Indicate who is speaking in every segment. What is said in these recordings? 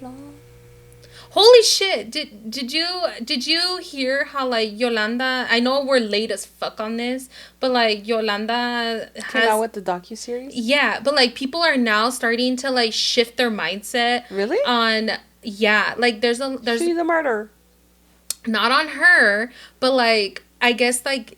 Speaker 1: long.
Speaker 2: Holy shit! Did you hear how like Yolanda? I know we're late as fuck on this, but like Yolanda
Speaker 1: Came out
Speaker 2: has
Speaker 1: with the docuseries?
Speaker 2: yeah, but like people are now starting to like shift their mindset
Speaker 1: Really?
Speaker 2: on yeah, like there's
Speaker 1: She's a murderer.
Speaker 2: not on her, but like I guess like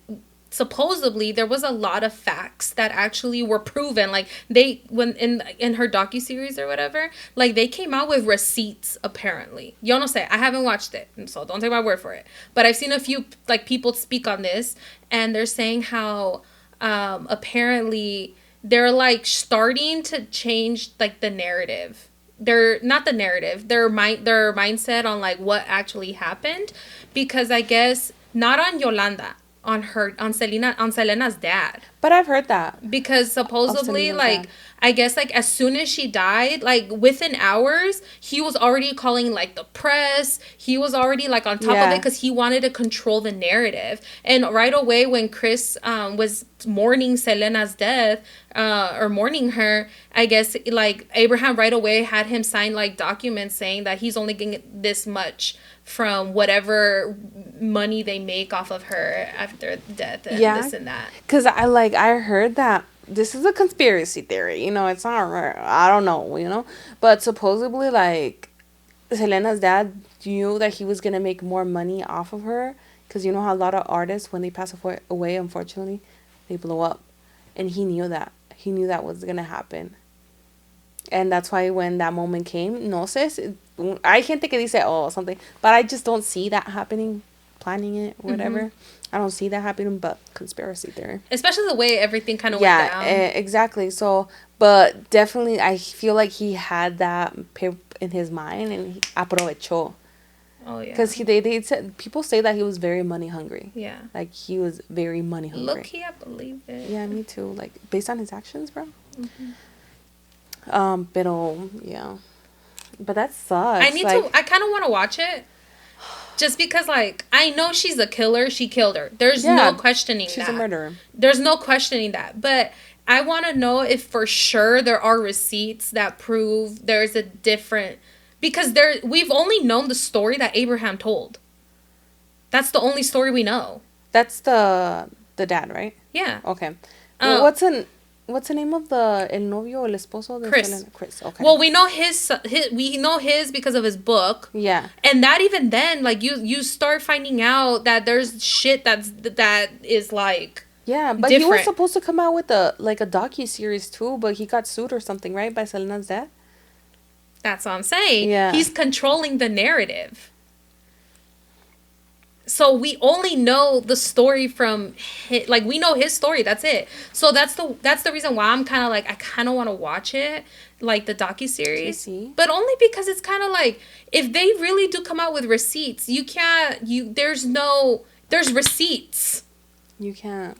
Speaker 2: supposedly there was a lot of facts that actually were proven like they when in her docu-series or whatever, like they came out with receipts apparently. Yo no sé, I haven't watched it, so don't take my word for it, but I've seen a few like people speak on this, and they're saying how apparently they're like starting to change like the narrative. They're not the narrative, their mindset on like what actually happened, because I guess not on Yolanda, on Selena's dad,
Speaker 1: But I've heard that.
Speaker 2: because
Speaker 1: Of
Speaker 2: supposedly
Speaker 1: Selena's
Speaker 2: like
Speaker 1: dad.
Speaker 2: I guess like as soon as she died, like within hours he was already calling like the press, he was already like on top of it
Speaker 1: Yeah.
Speaker 2: because he wanted to control the narrative. And right away when Chris was mourning Selena's death, or mourning her, I guess like Abraham right away had him sign like documents saying that he's only getting this much from whatever money they make off of her after death and
Speaker 1: Yeah.
Speaker 2: this and that.
Speaker 1: Because I heard that this is a conspiracy theory. It's not right. I don't know. But supposedly, like, Selena's dad knew that he was going to make more money off of her. Because you know how a lot of artists, when they pass away, unfortunately, they blow up. And he knew that. He knew that was going to happen. And that's why when that moment came, no sé, hay gente que dice, oh, something. But I just don't see that happening, planning it, whatever. I don't see that happening, but conspiracy theory.
Speaker 2: Especially the way everything kind of went
Speaker 1: Yeah,
Speaker 2: down.
Speaker 1: exactly. So, but definitely, I feel like he had that in his mind and he aprovechó.
Speaker 2: Oh yeah.
Speaker 1: Because they said, people say that he was very money hungry.
Speaker 2: Yeah.
Speaker 1: Like, he was very money hungry.
Speaker 2: Look, I believe it.
Speaker 1: Yeah, me too. Like, based on his actions, bro.
Speaker 2: Mm-hmm.
Speaker 1: Pero, yeah. But that sucks.
Speaker 2: I kind of want to watch it. Just because, like, I know she's a killer. She killed her. There's no questioning that.
Speaker 1: She's a murderer.
Speaker 2: There's no questioning that. But I want to know if for sure there are receipts that prove there's a different... Because we've only known the story that Abraham told. That's the only story we know.
Speaker 1: That's the dad, right?
Speaker 2: Yeah.
Speaker 1: Okay. Well, what's the name of el novio, el esposo de
Speaker 2: Chris.
Speaker 1: Selena? Chris. Okay.
Speaker 2: Well, we know his. We know his because of his book.
Speaker 1: Yeah.
Speaker 2: And that even then, like you start finding out that there's shit that is like.
Speaker 1: Yeah, but
Speaker 2: different.
Speaker 1: He was supposed to come out with a docu-series too, but he got sued or something, right, by Selena's dad?
Speaker 2: That's what I'm saying.
Speaker 1: Yeah.
Speaker 2: He's controlling the narrative. So we only know the story from like we know his story. That's it. So that's the reason why I'm kind of like I kind of want to watch it, like the docuseries. But only because it's kind of like if they really do come out with receipts, there's receipts.
Speaker 1: You can't.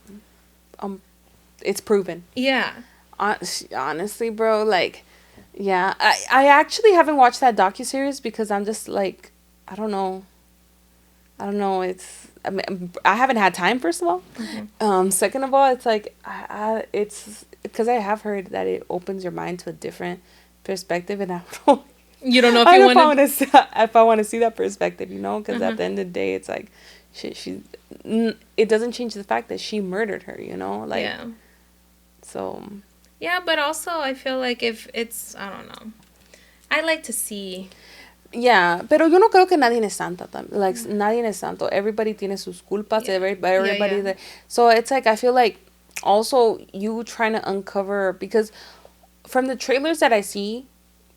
Speaker 1: It's proven.
Speaker 2: Yeah.
Speaker 1: Honestly, bro, like, yeah, I actually haven't watched that docuseries because I'm just like, I don't know. I haven't had time, first of all. Mm-hmm. Second of all, it's like, it's because I have heard that it opens your mind to a different perspective, and I don't know.
Speaker 2: You don't know if you want
Speaker 1: to. If I want to see that perspective, because at the end of the day, it's like, it doesn't change the fact that she murdered her, like.
Speaker 2: Yeah.
Speaker 1: So.
Speaker 2: Yeah, but also I feel like if it's, I don't know. I like to see.
Speaker 1: Yeah, pero yo no creo que nadie es santa. Like, nadie es santo. Everybody tiene sus culpas. Yeah. Everybody. Yeah. So it's like, I feel like also you trying to uncover, because from the trailers that I see,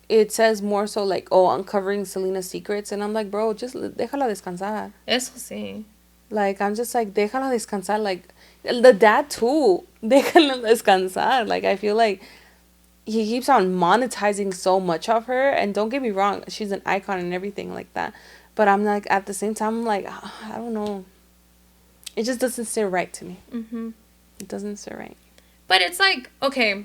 Speaker 1: it says more so like, oh, uncovering Selena's secrets. And I'm like, bro, just déjala descansar.
Speaker 2: Eso sí.
Speaker 1: Like, I'm just like, déjala descansar. Like, the dad too. Déjala descansar. Like, I feel like he keeps on monetizing so much of her, and don't get me wrong, she's an icon and everything like that, but I'm like, at the same time, I'm like, I don't know, it just doesn't sit right to me. Mm-hmm. It doesn't sit right.
Speaker 2: But it's like, okay,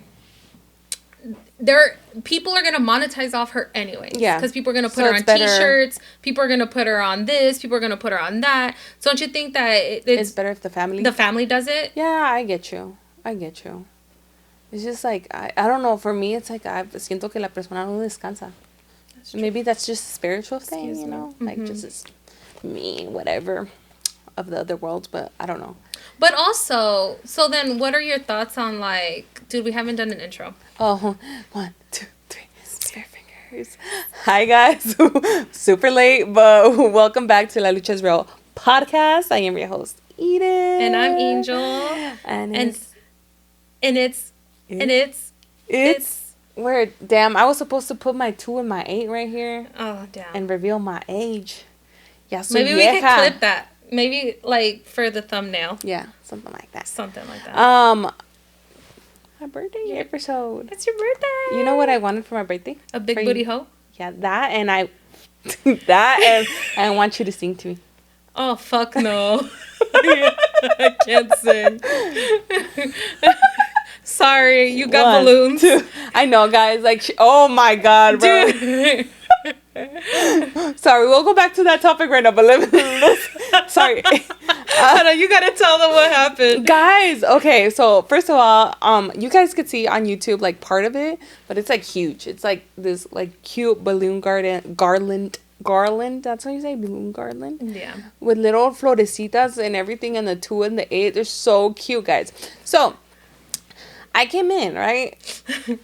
Speaker 2: people are gonna monetize off her anyway. Yeah, because people are gonna put her on T-shirts, people are gonna put her on this, people are gonna put her on that. So don't you think that it's
Speaker 1: better if the family
Speaker 2: does it?
Speaker 1: Yeah, I get you. It's just like, I don't know. For me, it's like, I siento que la persona no descansa. Maybe that's just a spiritual thing,
Speaker 2: Excuse
Speaker 1: you
Speaker 2: me.
Speaker 1: know? Like, just as me, whatever, of the other world, but I don't know.
Speaker 2: But also, so then what are your thoughts on, like, dude, we haven't done an intro.
Speaker 1: Oh, 1, 2, 3, spare fingers. Hi, guys. Super late, but welcome back to La Lucha's Real podcast. I am your host, Edith.
Speaker 2: And I'm Angel.
Speaker 1: And it's weird. Damn, I was supposed to put my 2 and my 8 right here.
Speaker 2: Oh, damn.
Speaker 1: And reveal my age. Ya soy
Speaker 2: Maybe we
Speaker 1: vieja.
Speaker 2: could clip that. Maybe, like, for the thumbnail.
Speaker 1: Yeah, something like that.
Speaker 2: Something like that.
Speaker 1: My birthday episode.
Speaker 2: It's your birthday.
Speaker 1: You know what I wanted for my birthday?
Speaker 2: A big
Speaker 1: For
Speaker 2: booty
Speaker 1: you?
Speaker 2: hoe?
Speaker 1: Yeah, that and and I want you to sing to me.
Speaker 2: Oh, fuck no. I can't sing. Sorry, you got
Speaker 1: 1,
Speaker 2: balloons.
Speaker 1: 2. I know, guys. Like, oh my god, bro.
Speaker 2: Dude.
Speaker 1: Sorry, we'll go back to that topic right now. But let's sorry,
Speaker 2: Hold on, you gotta tell them what happened.
Speaker 1: guys. Okay, so first of all, you guys could see on YouTube like part of it, but it's like huge. It's like this like cute balloon garland. That's how you say balloon garland.
Speaker 2: Yeah.
Speaker 1: With little florecitas and everything, and the 2 and the 8. They're so cute, guys. So I came in, right?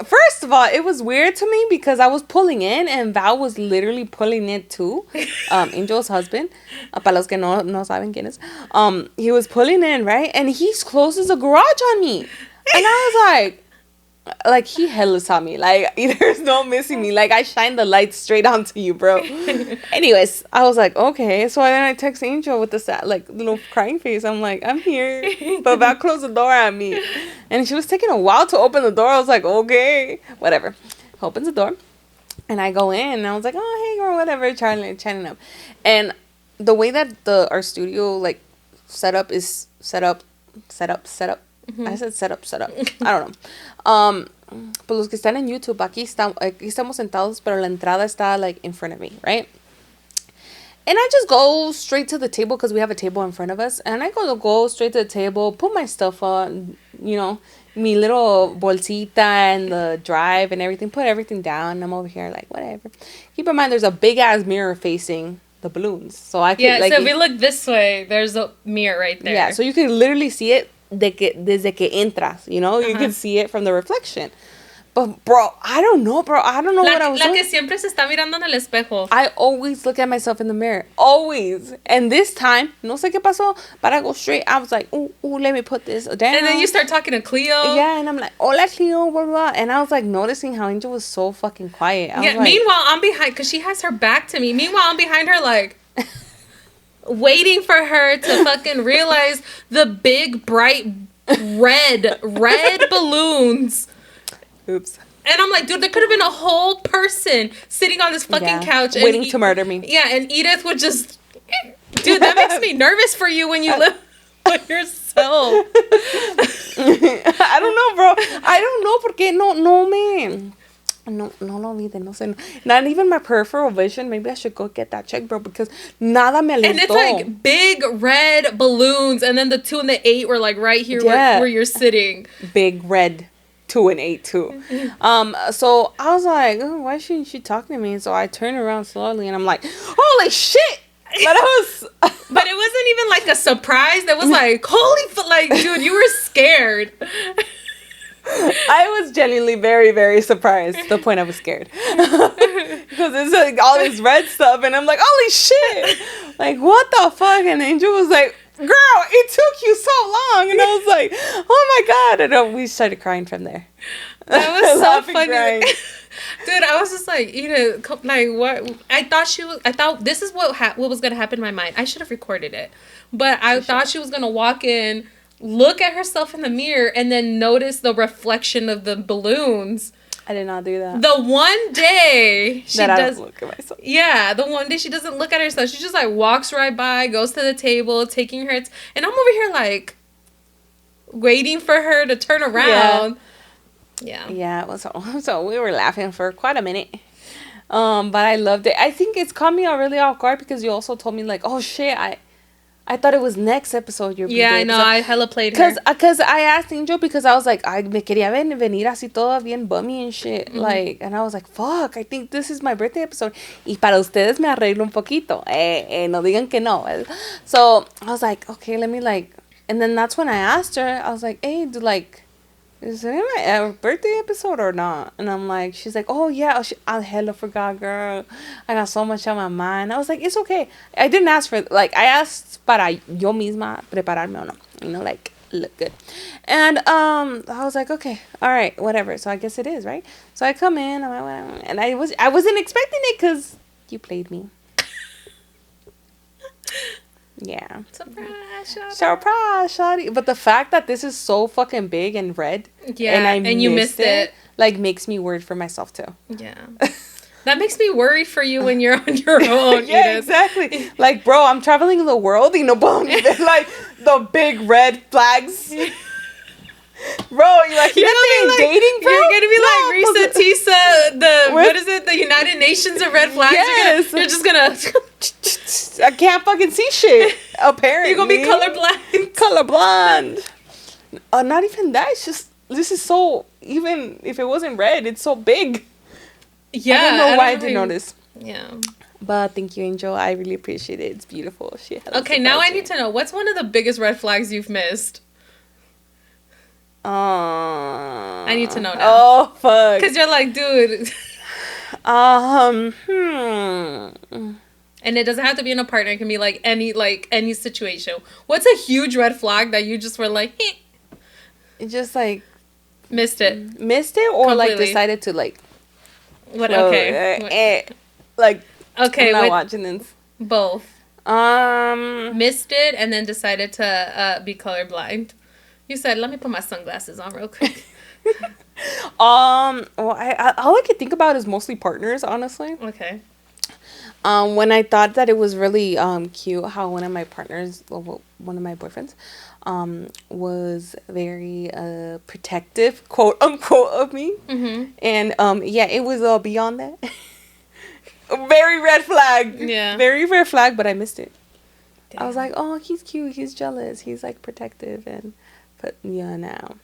Speaker 1: First of all, it was weird to me because I was pulling in and Val was literally pulling it too. Angel's husband. Para los que no saben quién es. He was pulling in, right? And he closes the garage on me. And I was like he hella saw me. Like, there's no missing me. Like, I shined the light straight onto you, bro. Anyways, I was like, okay. So then I text Angel with this like little crying face. I'm like, I'm here. But Val closed the door on me. And she was taking a while to open the door. I was like, okay. Whatever. Opens the door. And I go in and I was like, oh, hey, or whatever. Chatting up. And the way that our studio like set up. I said set up. I don't know. Pues los que están en YouTube, aquí estamos sentados, pero la entrada está like in front of me, right? And I just go straight to the table because we have a table in front of us. And I go straight to the table, put my stuff on, you know, mi little bolsita and the drive and everything, put everything down. I'm over here like, whatever. Keep in mind, there's a big ass mirror facing the balloons. So I could, like,
Speaker 2: so if we look this way, there's a mirror right there.
Speaker 1: Yeah, so you can literally see it desde que entras, you know? You can see it from the reflection. But, bro, I don't know what I was doing.
Speaker 2: La que siempre se está mirando en el espejo.
Speaker 1: I always look at myself in the mirror. Always. And this time, no sé qué pasó, but I go straight. I was like, ooh, let me put this down.
Speaker 2: And then you start talking to Cleo.
Speaker 1: Yeah, and I'm like, hola, Cleo, blah, blah. And I was like noticing how Angel was so fucking quiet. I was like,
Speaker 2: meanwhile, I'm behind, because she has her back to me. Meanwhile, I'm behind her like... waiting for her to fucking realize the big, bright, red balloons.
Speaker 1: Oops.
Speaker 2: And I'm like, dude, there could have been a whole person sitting on this fucking couch.
Speaker 1: Waiting to murder me.
Speaker 2: Yeah, and Edith would just... Dude, that makes me nervous for you when you live by yourself.
Speaker 1: I don't know, bro. I don't know porque no me... No lo olvide, no sé. Not even my peripheral vision. Maybe I should go get that checked, bro, because nada me alentó.
Speaker 2: And it's like big red balloons, and then the 2 and the 8 were like right here where you're sitting.
Speaker 1: Big red 2 and 8 too. So I was like, oh, why shouldn't she talk to me? And so I turn around slowly, and I'm like, holy shit! But
Speaker 2: it wasn't even like a surprise. That was like, like, dude, you were scared.
Speaker 1: I was genuinely very, very surprised to the point I was scared. Because it's like all this red stuff, and I'm like, holy shit! Like, what the fuck? And Angel was like, girl, it took you so long. And I was like, oh my god. And we started crying from there.
Speaker 2: That was so funny. Dude, I was just like, like, what? I thought this is what was going to happen in my mind. I should have recorded it. But I thought she was going to walk in, look at herself in the mirror, and then notice the reflection of the balloons.
Speaker 1: I did not do that.
Speaker 2: The one day
Speaker 1: I don't look at myself.
Speaker 2: Yeah, the one day she doesn't look at herself. She just like walks right by, goes to the table, taking her, and I'm over here like waiting for her to turn around.
Speaker 1: Yeah. So we were laughing for quite a minute. But I loved it. I think it's caught me really off guard because you also told me like, oh shit, I I thought it was next episode your
Speaker 2: Yeah,
Speaker 1: birthday.
Speaker 2: I know. I hella played her.
Speaker 1: Because I asked Angel because I was like, I me quería venir así toda bien bummy and shit. Like, and I was like, fuck, I think this is my birthday episode. Y para ustedes me arreglo un poquito. No digan que no. So I was like, okay, let me like, and then that's when I asked her, I was like, hey, is it my birthday episode or not? And I'm like, she's like, oh yeah, I hella forgot, girl. I got so much on my mind. I was like, it's okay. I didn't ask for, like, I asked para yo misma prepararme o no, like look good. And I was like, okay, all right, whatever. So I guess it is, right? So I come in, and I wasn't expecting it because you played me. Yeah. Surprise, shawty. But the fact that this is so fucking big and red,
Speaker 2: yeah, and you missed it,
Speaker 1: like makes me worried for myself too.
Speaker 2: Yeah. That makes me worried for you when you're on your own.
Speaker 1: Yeah, exactly. Like, bro, I'm traveling the world, like the big red flags. Bro, you're like, dating, bro?
Speaker 2: You're gonna be like Risa Tisa, what is it? The United Nations of red flags.
Speaker 1: Yes.
Speaker 2: You're just gonna.
Speaker 1: I can't fucking see shit. Apparently,
Speaker 2: you're gonna be colorblind.
Speaker 1: Not even that. It's just this is so. Even if it wasn't red, it's so big.
Speaker 2: Yeah,
Speaker 1: I don't know why I didn't notice.
Speaker 2: Yeah.
Speaker 1: But thank you, Angel. I really appreciate it. It's beautiful.
Speaker 2: Okay, now I need to know what's one of the biggest red flags you've missed. I need to know now.
Speaker 1: Oh fuck!
Speaker 2: Because you're like, dude. And it doesn't have to be in a partner. It can be like any situation. What's a huge red flag that you just were like, eh?
Speaker 1: It just like
Speaker 2: missed it,
Speaker 1: or
Speaker 2: completely.
Speaker 1: Like decided to like.
Speaker 2: What? Okay.
Speaker 1: Like
Speaker 2: okay.
Speaker 1: I'm not watching this.
Speaker 2: Both. Missed it and then decided to be colorblind. You said, "Let me put my sunglasses on real quick."
Speaker 1: Well, I all I could think about is mostly partners, honestly.
Speaker 2: Okay.
Speaker 1: When I thought that it was really cute how one of my partners, one of my boyfriends, was very protective, quote unquote, of me. Mm-hmm. And yeah, it was beyond that. Very red flag.
Speaker 2: Yeah.
Speaker 1: Very red flag, but I missed it.
Speaker 2: Damn.
Speaker 1: I was like, oh, he's cute, he's jealous, he's like protective, but yeah, now.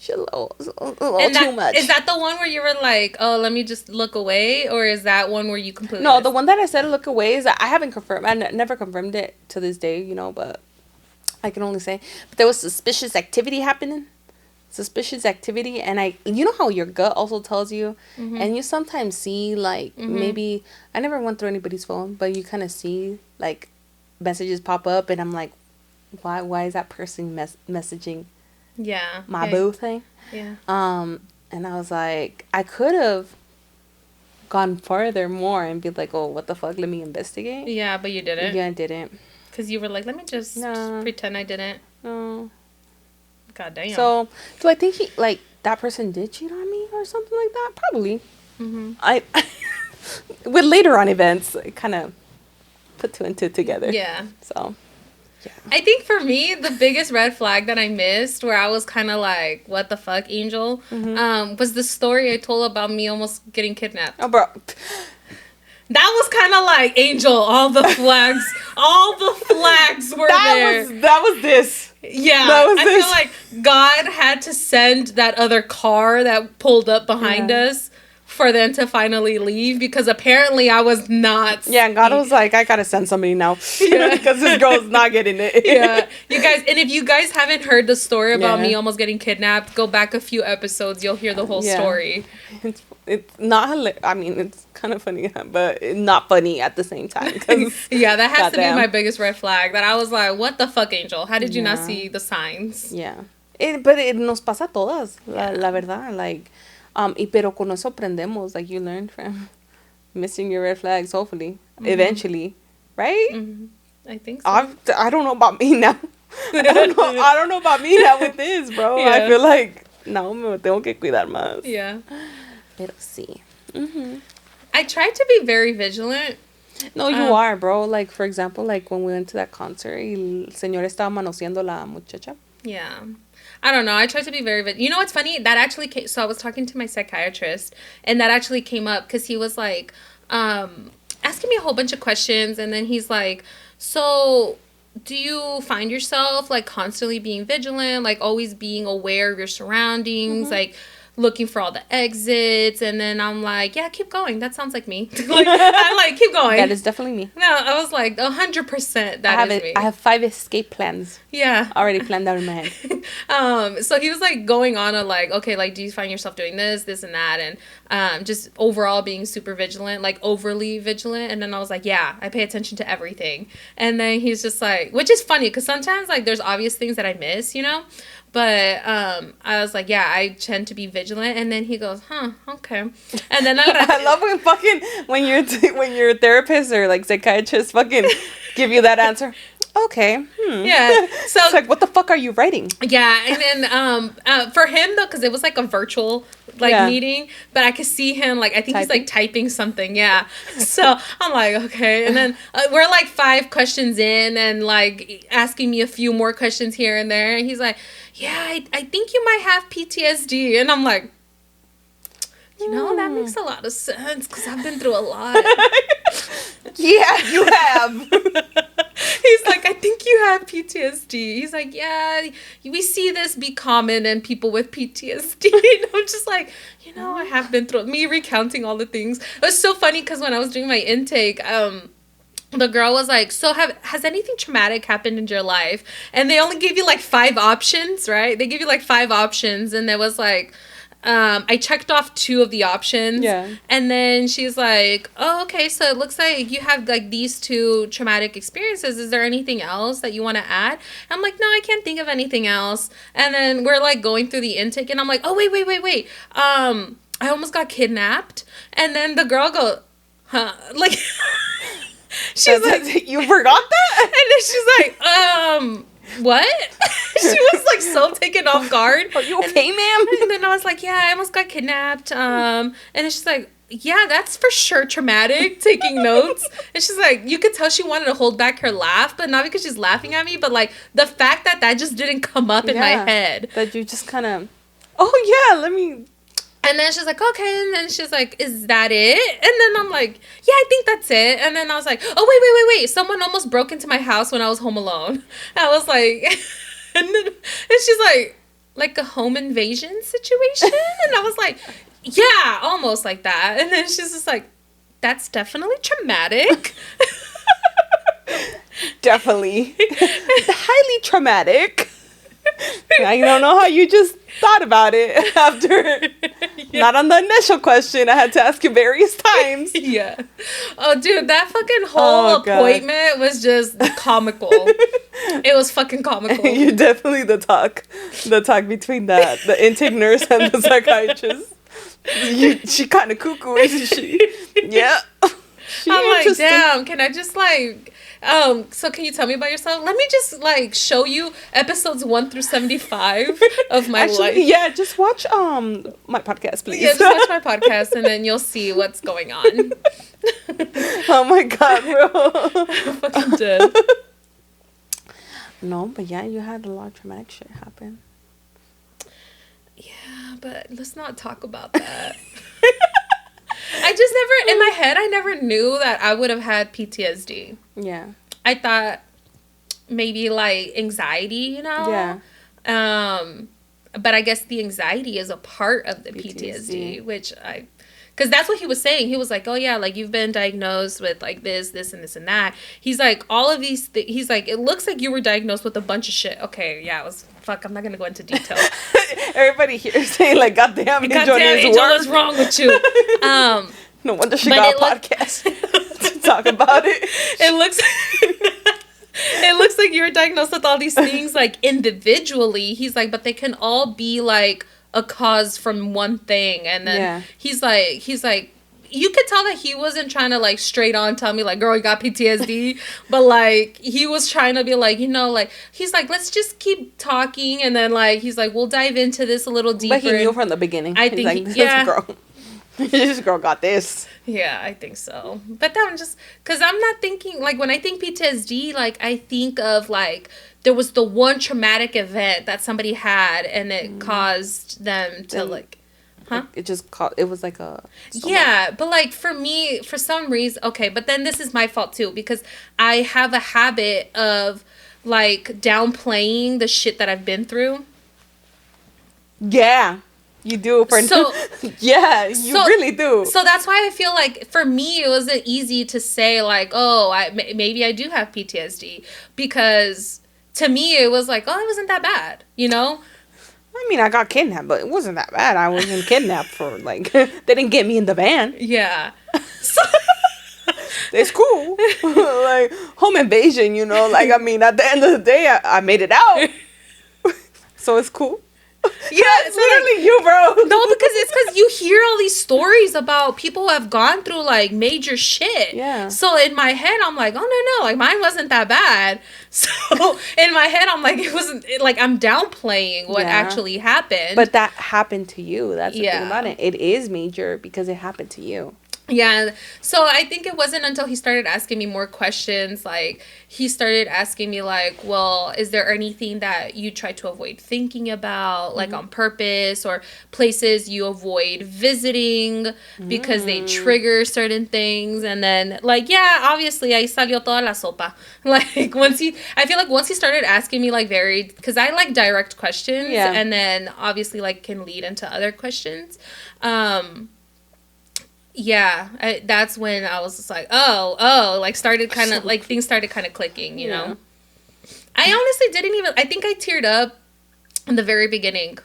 Speaker 1: A little too much.
Speaker 2: Is that the one where you were like, oh, let me just look away? Or is that one where you completely...
Speaker 1: No, the one that I said look away is that I haven't confirmed. I never confirmed it to this day, but I can only say. But there was suspicious activity happening. And you know how your gut also tells you? Mm-hmm. And you sometimes see, like, mm-hmm. maybe... I never went through anybody's phone, but you kind of see, like, messages pop up. And I'm like, why is that person messaging...
Speaker 2: Yeah.
Speaker 1: My boo thing.
Speaker 2: Yeah.
Speaker 1: And I was like, I could have gone further more and be like, oh, what the fuck? Let me investigate.
Speaker 2: Yeah, but you didn't.
Speaker 1: Yeah, I didn't.
Speaker 2: Because you were like, let me just pretend I didn't.
Speaker 1: No.
Speaker 2: God damn.
Speaker 1: So, do I think that person did cheat on me or something like that? Probably. Mm-hmm. With later on events, I kind of put two and two together.
Speaker 2: Yeah.
Speaker 1: So. Yeah.
Speaker 2: I think for me, the biggest red flag that I missed, where I was kind of like, what the fuck, Angel, mm-hmm. Was the story I told about me almost getting kidnapped.
Speaker 1: Oh, bro.
Speaker 2: That was kind of like, Angel, all the flags were there.
Speaker 1: That was this.
Speaker 2: Yeah. I feel like God had to send that other car that pulled up behind us for them to finally leave, because apparently I was not.
Speaker 1: Yeah, God was like, I gotta send somebody now. Because this girl's not getting it.
Speaker 2: Yeah. You guys, and if you guys haven't heard the story about me almost getting kidnapped, go back a few episodes, you'll hear the whole story.
Speaker 1: It's not I mean, it's kind of funny, but not funny at the same time.
Speaker 2: Yeah, that has to be my biggest red flag, that I was like, what the fuck, Angel? How did you not see the signs?
Speaker 1: Yeah. But it nos pasa a todas, la verdad, like... pero con eso aprendemos, like you learn from missing your red flags, hopefully, eventually, right?
Speaker 2: Mm-hmm. I think so.
Speaker 1: I don't know about me now. I don't know about me now with this, bro. Yeah. I feel like, no, me tengo que cuidar más.
Speaker 2: Yeah.
Speaker 1: Pero sí. Mm-hmm.
Speaker 2: I try to be very vigilant.
Speaker 1: No, you are, bro. Like, for example, like when we went to that concert, el señor estaba manoseando la muchacha.
Speaker 2: Yeah. I don't know. I try to be very... You know what's funny? That actually came... So I was talking to my psychiatrist, and that actually came up because he was like asking me a whole bunch of questions, and then he's like, so do you find yourself like constantly being vigilant, like always being aware of your surroundings, like looking for all the exits? And then I'm like, yeah, keep going. That sounds like me. Like, I'm like, keep going.
Speaker 1: That is definitely me.
Speaker 2: No, I was like, 100% that is me.
Speaker 1: I have 5 escape plans.
Speaker 2: Yeah.
Speaker 1: Already planned out in my head.
Speaker 2: So he was like going on a like, okay, like, do you find yourself doing this and that? And just overall being super vigilant, like overly vigilant. And then I was like, yeah, I pay attention to everything. And then he's just like, which is funny because sometimes like there's obvious things that I miss, you know? But I was like, yeah, I tend to be vigilant. And then he goes, huh, okay. And then
Speaker 1: I love when your therapist or like psychiatrist fucking give you that answer. Okay.
Speaker 2: Yeah. So
Speaker 1: it's like, what the fuck are you writing?
Speaker 2: Yeah, and then for him though, because it was like a virtual meeting, but I could see him like I think he's like typing something. Yeah. So I'm like, okay, and then we're like 5 questions in, and like asking me a few more questions here and there, and he's like, yeah, I think you might have PTSD, and I'm like, you know, that makes a lot of sense because I've been through a lot.
Speaker 1: Yeah, you have.
Speaker 2: He's like, I think you have PTSD. He's like, yeah, we see this be common in people with PTSD. And I'm just like, you know, I have been through me recounting all the things. It was so funny because when I was doing my intake, the girl was like, so has anything traumatic happened in your life? And they only gave you like 5 options, right? They give you like 5 options, and there was like, I checked off 2 of the options.
Speaker 1: Yeah.
Speaker 2: And then she's like, oh, okay, so it looks like you have like these 2 traumatic experiences. Is there anything else that you want to add? I'm like, no, I can't think of anything else. And then we're like going through the intake, and I'm like, oh, wait. I almost got kidnapped. And then the girl goes, huh? Like, she's like,
Speaker 1: you forgot that?
Speaker 2: And then she's like, what? She was like so taken off guard.
Speaker 1: Are you okay, ma'am?
Speaker 2: And then I was like, yeah, I almost got kidnapped. And then she's like, yeah, that's for sure traumatic, taking notes. And she's like, you could tell she wanted to hold back her laugh, but not because she's laughing at me, but like the fact that just didn't come up in my head.
Speaker 1: That you just kind of, oh yeah, let me.
Speaker 2: And then she's like, okay. And then she's like, is that it? And then I'm like, yeah, I think that's it. And then I was like, oh, wait. Someone almost broke into my house when I was home alone. I was like, and she's like a home invasion situation? And I was like, yeah, almost like that. And then she's just like, that's definitely traumatic.
Speaker 1: Definitely. Highly traumatic. I don't know how you just thought about it after. Yeah. Not on the initial question. I had to ask you various times.
Speaker 2: Yeah. Oh, dude, that fucking whole appointment was just comical. It was fucking comical.
Speaker 1: You're definitely the talk between the intake nurse and the psychiatrist. She kind of cuckoo, isn't she? Yeah.
Speaker 2: I'm like, damn, can I just like... so can you tell me about yourself? Let me just like show you episodes 1 through 75 of my life.
Speaker 1: Yeah, just watch my podcast, please.
Speaker 2: Yeah, just watch my podcast and then you'll see what's going on.
Speaker 1: Oh my god, bro.
Speaker 2: I'm fucking dead.
Speaker 1: No, but yeah, you had a lot of traumatic shit happen.
Speaker 2: Yeah, but let's not talk about that. I just never, in my head, I never knew that I would have had PTSD.
Speaker 1: Yeah.
Speaker 2: I thought maybe like anxiety, you know?
Speaker 1: Yeah.
Speaker 2: But I guess the anxiety is a part of the PTSD, which because that's what he was saying. He was like, oh yeah, like you've been diagnosed with like this and this and that. He's like, all of these he's like, it looks like you were diagnosed with a bunch of shit. Okay, yeah, it was, fuck, I'm not going to go into detail.
Speaker 1: Everybody here is saying like, goddamn, Angel,
Speaker 2: what's wrong with you?
Speaker 1: No wonder she got a podcast to talk about it.
Speaker 2: It looks like you were diagnosed with all these things like individually. He's like, but they can all be like a cause from one thing. And then he's like, you could tell that he wasn't trying to like straight on tell me like, girl, you got PTSD. But like, he was trying to be like, you know, like, he's like, let's just keep talking. And then like, he's like, we'll dive into this a little deeper.
Speaker 1: But he knew from the beginning.
Speaker 2: I think,
Speaker 1: like, this girl got this.
Speaker 2: Yeah, I think so. But then I'm just, because I'm not thinking, like, when I think PTSD, like, I think of, like, there was the one traumatic event that somebody had, and it caused them to, like, Huh?
Speaker 1: Like, it just caught. It was like a.
Speaker 2: Yeah, but like for me, for some reason, okay, but then this is my fault too because I have a habit of like downplaying the shit that I've been through.
Speaker 1: Yeah, you do.
Speaker 2: So
Speaker 1: Yeah, you really do.
Speaker 2: So that's why I feel like for me it wasn't easy to say like, oh, maybe I do have PTSD because to me it was like, oh, it wasn't that bad, you know?
Speaker 1: I mean, I got kidnapped, but it wasn't that bad. I wasn't kidnapped for like they didn't get me in the van.
Speaker 2: Yeah. So
Speaker 1: it's cool, like home invasion. You know, like I mean, at the end of the day, I made it out, so it's cool. Yeah, it's literally you, bro.
Speaker 2: No, because you hear all these stories about people who have gone through like major shit.
Speaker 1: Yeah.
Speaker 2: So in my head, I'm like, oh no, like mine wasn't that bad. So in my head, I'm like, it wasn't like I'm downplaying what actually happened.
Speaker 1: But that happened to you. That's the thing about it. It is major because it happened to you.
Speaker 2: Yeah, so I think it wasn't until he started asking me more questions, like, he started asking me, like, well, is there anything that you try to avoid thinking about, like, on purpose, or places you avoid visiting because they trigger certain things, and then, like, yeah, obviously, ahí salió toda la sopa. Like, I feel like once he started asking me, like, because I like direct questions, and then, obviously, like, can lead into other questions, yeah, that's when I was just like, oh, like started kind of like things started kind of clicking, you know. I honestly didn't even. I think I teared up in the very beginning,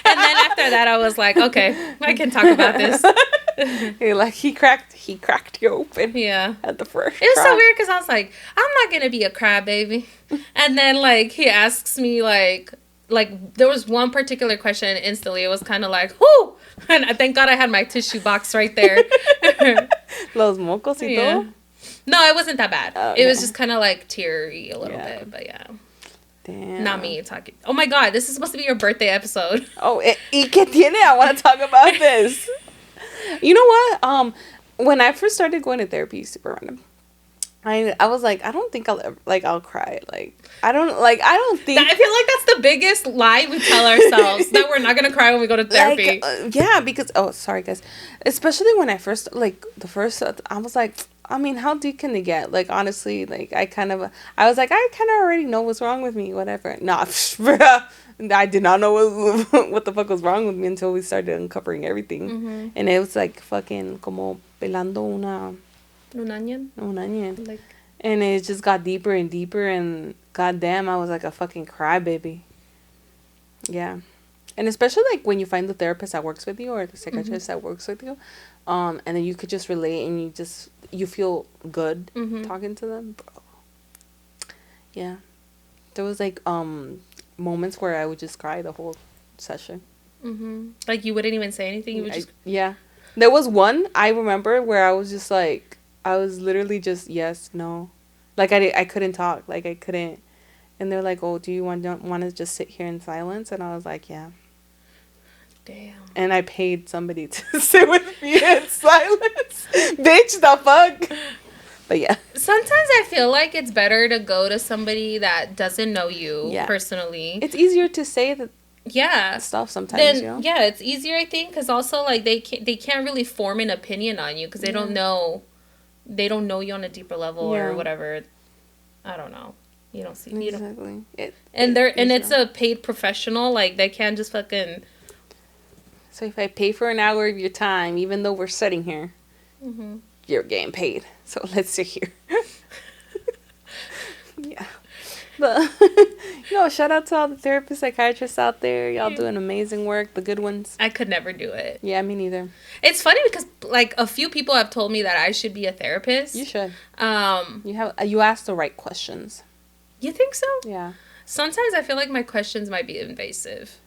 Speaker 2: and then after that, I was like, okay, I can talk about this.
Speaker 1: Like he cracked you open.
Speaker 2: Yeah,
Speaker 1: at the first.
Speaker 2: It was so weird because I was like, I'm not gonna be a crybaby, and then like he asks me like there was one particular question instantly. It was kind of like, whoo. And thank God I had my tissue box right there.
Speaker 1: Los mocos y todo?
Speaker 2: No, it wasn't that bad. Okay. It was just kind of like teary a little bit, but yeah.
Speaker 1: Damn.
Speaker 2: Not me talking. Oh my God, this is supposed to be your birthday episode.
Speaker 1: Oh, ¿y qué tiene? I want to talk about this. You know what? When I first started going to therapy, super random. I was like, I don't think I'll ever, like, I'll cry. Like, I don't think.
Speaker 2: I feel like that's the biggest lie we tell ourselves, that we're not going to cry when we go to therapy.
Speaker 1: Like, yeah, because, oh, sorry, guys. Especially when I first, like, I was like, I mean, how deep can they get? Like, honestly, like, I was like, I kind of already know what's wrong with me, whatever. Nah, I did not know what the fuck was wrong with me until we started uncovering everything. Mm-hmm. And it was like fucking como pelando
Speaker 2: Un onion.
Speaker 1: Like, and it just got deeper and deeper, and goddamn, I was like a fucking crybaby. Yeah. And especially like when you find the therapist that works with you or the psychiatrist that works with you, and then you could just relate and you feel good talking to them. Bro. Yeah. There was like moments where I would just cry the whole session.
Speaker 2: Like you wouldn't even say anything? You would just...
Speaker 1: Yeah. There was one I remember where I was just like, I was literally just yes, no. Like I couldn't talk. Like I couldn't. And they're like, "Oh, do you want to just sit here in silence?" And I was like, "Yeah."
Speaker 2: Damn.
Speaker 1: And I paid somebody to sit with me in silence. Bitch, the fuck. But yeah.
Speaker 2: Sometimes I feel like it's better to go to somebody that doesn't know you personally.
Speaker 1: It's easier to say that.
Speaker 2: Yeah.
Speaker 1: Stuff sometimes, you know?
Speaker 2: Yeah, it's easier, I think, because also like they can't really form an opinion on you because they don't know. They don't know you on a deeper level or whatever. I don't know. You don't see
Speaker 1: exactly.
Speaker 2: It's a paid professional. Like they can't just fucking.
Speaker 1: So if I pay for an hour of your time, even though we're sitting here, you're getting paid. So let's sit here. Yeah. But shout out to all the therapists, psychiatrists out there. Y'all doing amazing work, the good ones.
Speaker 2: I could never do it.
Speaker 1: Yeah, me neither.
Speaker 2: It's funny because like a few people have told me that I should be a therapist.
Speaker 1: You should. You ask the right questions.
Speaker 2: You think so?
Speaker 1: Yeah.
Speaker 2: Sometimes I feel like my questions might be invasive.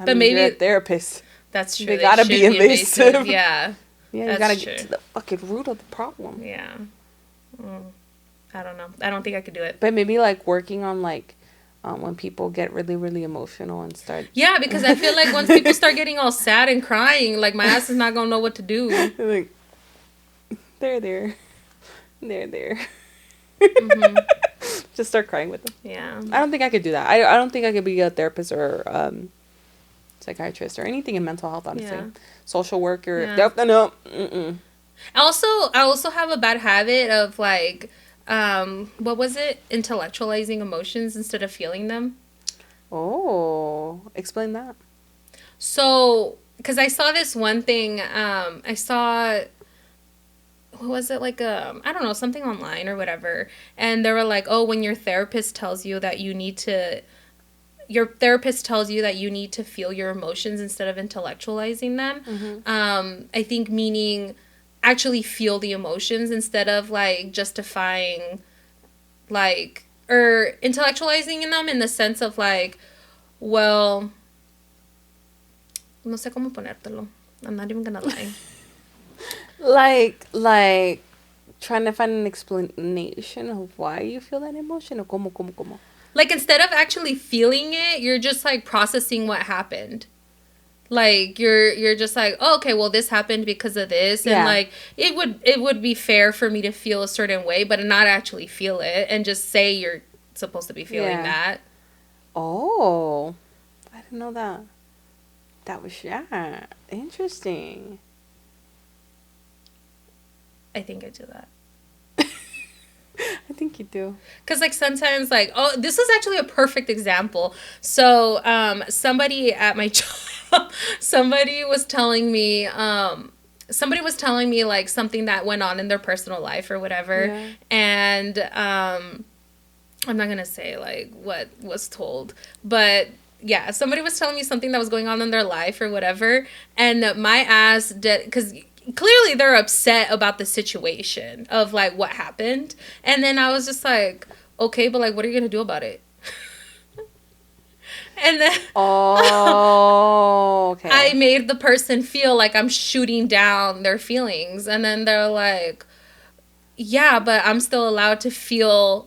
Speaker 1: But maybe you're a therapist.
Speaker 2: That's true.
Speaker 1: They gotta be invasive.
Speaker 2: Yeah.
Speaker 1: Yeah, you gotta get to the fucking root of the problem.
Speaker 2: Yeah. I don't know. I don't think I could do it.
Speaker 1: But maybe like working on like when people get really, really emotional and start.
Speaker 2: Yeah, because I feel like once people start getting all sad and crying, like my ass is not gonna know what to do.
Speaker 1: Like, they're there. Just start crying with them.
Speaker 2: Yeah.
Speaker 1: I don't think I could do that. I don't think I could be a therapist or psychiatrist or anything in mental health, honestly.
Speaker 2: Yeah.
Speaker 1: Social worker.
Speaker 2: Yeah.
Speaker 1: No. Mm-mm.
Speaker 2: I also have a bad habit of like, what was it? Intellectualizing emotions instead of feeling them.
Speaker 1: Oh, explain that.
Speaker 2: So, because I saw this one thing, I saw, what was it, like, I don't know, something online or whatever, and they were like, oh, when your therapist tells you that your therapist tells you that you need to feel your emotions instead of intellectualizing them.
Speaker 1: Mm-hmm.
Speaker 2: I think meaning actually feel the emotions instead of like justifying, like, or intellectualizing in them in the sense of like, well, no sé cómo ponértelo. I'm not even gonna lie.
Speaker 1: Like trying to find an explanation of why you feel that emotion, or como.
Speaker 2: Like instead of actually feeling it, you're just like processing what happened. Like you're just like, oh, okay, well this happened because of this, and
Speaker 1: Yeah.
Speaker 2: like it would be fair for me to feel a certain way, but not actually feel it, and just say you're supposed to be feeling
Speaker 1: Yeah.
Speaker 2: that.
Speaker 1: Oh, I didn't know that. That was, yeah, interesting.
Speaker 2: I think I do that.
Speaker 1: I think you do.
Speaker 2: Because like sometimes like, oh, this was actually a perfect example. So somebody at my job, somebody was telling me like something that went on in their personal life or whatever.
Speaker 1: Yeah.
Speaker 2: And I'm not gonna say like what was told, but yeah, somebody was telling me something that was going on in their life or whatever, and my ass did, because clearly they're upset about the situation of like what happened, and then I was just like, okay, but like what are you gonna do about it? And then
Speaker 1: Oh, okay.
Speaker 2: I made the person feel like I'm shooting down their feelings, and then they're like, yeah, but I'm still allowed to feel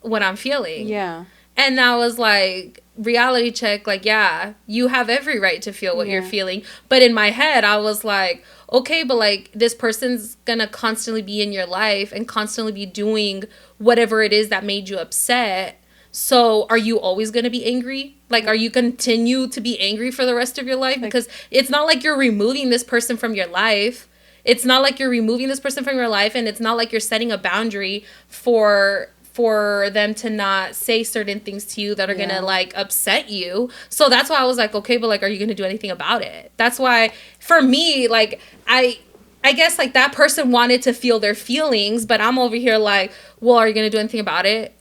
Speaker 2: what I'm feeling.
Speaker 1: Yeah.
Speaker 2: And I was like, reality check, like, yeah, you have every right to feel what you're feeling. But in my head, I was like, okay, but like this person's gonna constantly be in your life and constantly be doing whatever it is that made you upset. So are you always gonna be angry? Like, are you continue to be angry for the rest of your life? Because it's not like you're removing this person from your life. It's not like you're removing this person from your life, and it's not like you're setting a boundary for them to not say certain things to you that are gonna like upset you. So that's why I was like, okay, but like, are you gonna do anything about it? That's why for me, like, I guess like that person wanted to feel their feelings, but I'm over here like, well, are you gonna do anything about it?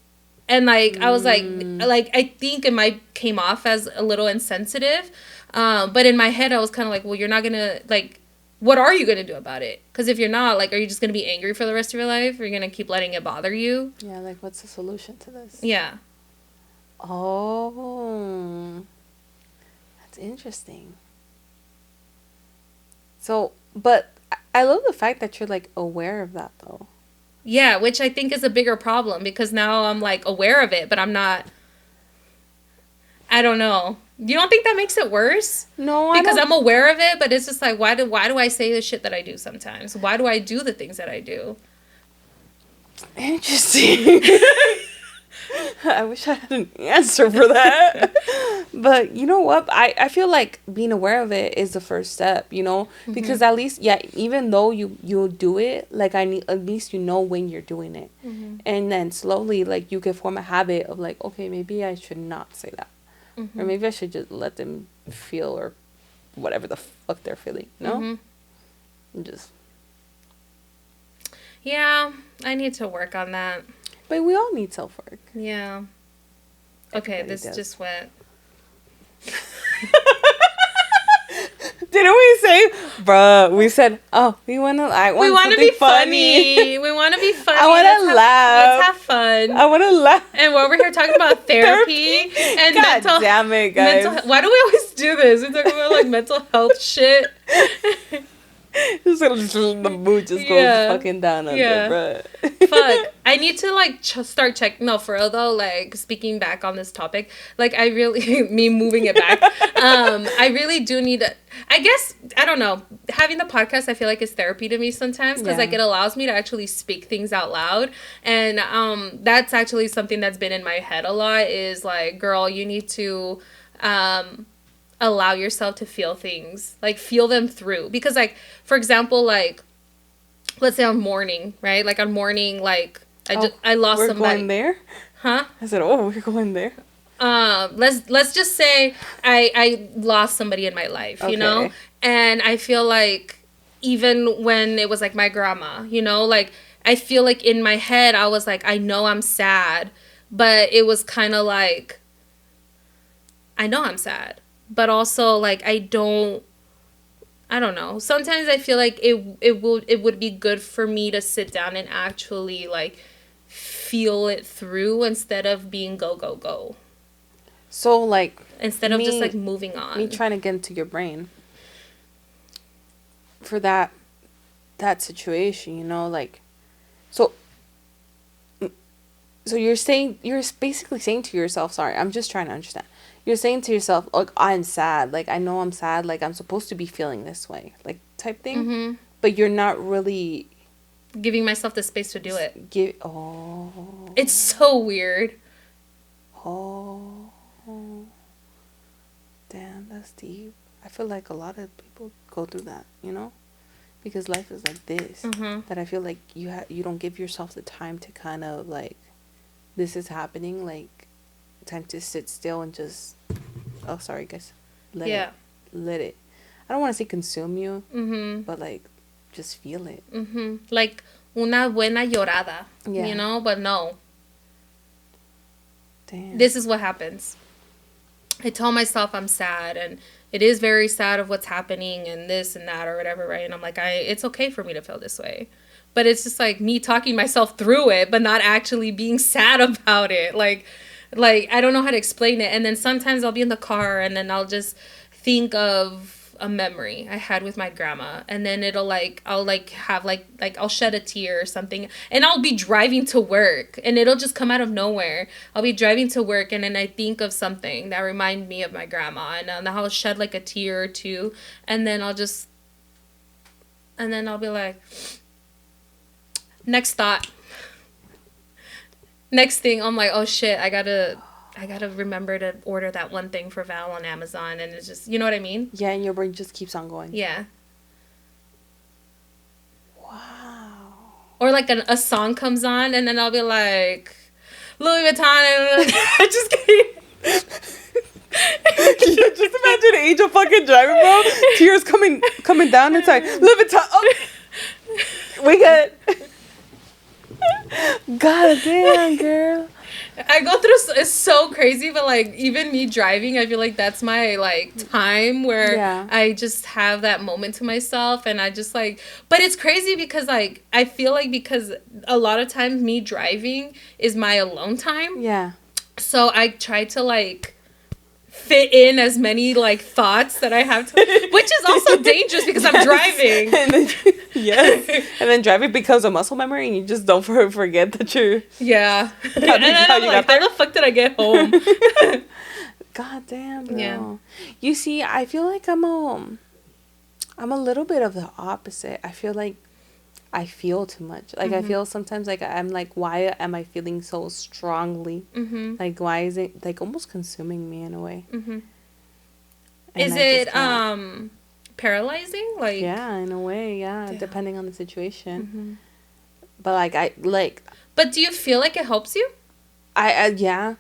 Speaker 2: And like I was like I think it might came off as a little insensitive, but in my head I was kind of like, well, you're not gonna like, what are you going to do about it? Because if you're not, like, are you just going to be angry for the rest of your life? Or are you going to keep letting it bother you?
Speaker 1: Yeah, like, what's the solution to this?
Speaker 2: Yeah.
Speaker 1: Oh, that's interesting. So, but I love the fact that you're, like, aware of that, though.
Speaker 2: Yeah, which I think is a bigger problem, because now I'm, like, aware of it, but I'm not... I don't know. You don't think that makes it worse?
Speaker 1: No, I don't.
Speaker 2: Because I'm aware of it, but it's just like, why do I say the shit that I do sometimes? Why do I do the things that I do?
Speaker 1: Interesting. I wish I had an answer for that. But you know what? I feel like being aware of it is the first step, you know? Mm-hmm. Because at least, yeah, even though you'll do it, like, at least you know when you're doing it. Mm-hmm. And then slowly, like, you can form a habit of like, okay, maybe I should not say that. Mm-hmm. Or maybe I should just let them feel, or whatever the fuck they're feeling, you know? Mm-hmm. Just.
Speaker 2: Yeah, I need to work on that.
Speaker 1: But we all need self-work.
Speaker 2: Yeah. Okay, everybody this does. Just went.
Speaker 1: Didn't we say, bruh, we said, oh, we want to be funny.
Speaker 2: We want to be funny.
Speaker 1: I want to laugh.
Speaker 2: Let's have fun.
Speaker 1: I want to laugh.
Speaker 2: And we're over here talking about therapy and
Speaker 1: God damn it, guys.
Speaker 2: Why do we always do this? We talk about like mental health shit.
Speaker 1: The mood just goes fucking down under, bro.
Speaker 2: Fuck. I need to like start checking. No, for real though. Like, speaking back on this topic, like I really me moving it back. I really do need to. I guess I don't know. Having the podcast, I feel like is therapy to me sometimes, because like it allows me to actually speak things out loud, and that's actually something that's been in my head a lot. Is like, girl, you need to allow yourself to feel things, like feel them through. Because like, for example, like, let's say I'm mourning, right? Like I'm mourning, like I lost somebody.
Speaker 1: We're going there?
Speaker 2: Huh?
Speaker 1: I said, oh, we're going there.
Speaker 2: Let's just say I lost somebody in my life, you know? And I feel like even when it was like my grandma, you know, like I feel like in my head I was like, I know I'm sad, but it was kind of like, I know I'm sad, but also like I don't know. Sometimes I feel like it would be good for me to sit down and actually like feel it through instead of being go go go.
Speaker 1: So like
Speaker 2: Instead of just like moving on.
Speaker 1: Me trying to get into your brain for that situation, you know, like so you're basically saying to yourself, sorry, I'm just trying to understand. You're saying to yourself, like, I'm sad. Like, I know I'm sad. Like, I'm supposed to be feeling this way. Like, type thing.
Speaker 2: Mm-hmm.
Speaker 1: But you're not really...
Speaker 2: giving myself the space to do it.
Speaker 1: Oh.
Speaker 2: It's so weird.
Speaker 1: Oh. Damn, that's deep. I feel like a lot of people go through that, you know? Because life is like this.
Speaker 2: Mm-hmm.
Speaker 1: That I feel like you don't give yourself the time to kind of, like, this is happening, like, time to sit still and just, oh, sorry guys, let it, I don't want to say consume you, but like just feel it,
Speaker 2: like una buena llorada, you know, but no. Damn. This is what happens. I tell myself I'm sad and it is very sad of what's happening and this and that or whatever, right? And I'm like, it's okay for me to feel this way. But it's just like me talking myself through it, but not actually being sad about it. Like I don't know how to explain it. And then sometimes I'll be in the car and then I'll just think of a memory I had with my grandma. And then I'll have I'll shed a tear or something. And I'll be driving to work and it'll just come out of nowhere. I'll be driving to work and then I think of something that reminds me of my grandma. And then I'll shed like a tear or two. And then I'll be like, next thought. Next thing, I'm like, oh shit, I gotta remember to order that one thing for Val on Amazon, and it's just, you know what I mean?
Speaker 1: Yeah, and your brain just keeps on going.
Speaker 2: Yeah.
Speaker 1: Wow.
Speaker 2: Or like a song comes on, and then I'll be like, Louis Vuitton, just kidding.
Speaker 1: Just imagine Angel fucking driving, bro. Tears coming down. It's like, Louis Vuitton. Oh. We good. God damn, girl.
Speaker 2: I go through, it's so crazy, but like even me driving, I feel like that's my like time where I just have that moment to myself, and I just like, but it's crazy because like I feel like because a lot of times me driving is my alone time.
Speaker 1: Yeah.
Speaker 2: So I try to like fit in as many like thoughts that I have to, which is also dangerous because I'm driving.
Speaker 1: And then, yes. And then driving becomes a muscle memory and you just don't forget that you're...
Speaker 2: Yeah. And then I'm like, how the fuck did I get home?
Speaker 1: God damn, bro.
Speaker 2: Yeah.
Speaker 1: You see, I feel like I'm a little bit of the opposite. I feel like I feel too much. Like, I feel sometimes like I'm like, why am I feeling so strongly? Like, why is it like almost consuming me in a way?
Speaker 2: Is it paralyzing? Like,
Speaker 1: yeah, in a way, yeah. Depending on the situation. But like
Speaker 2: but do you feel like it helps you?
Speaker 1: I yeah.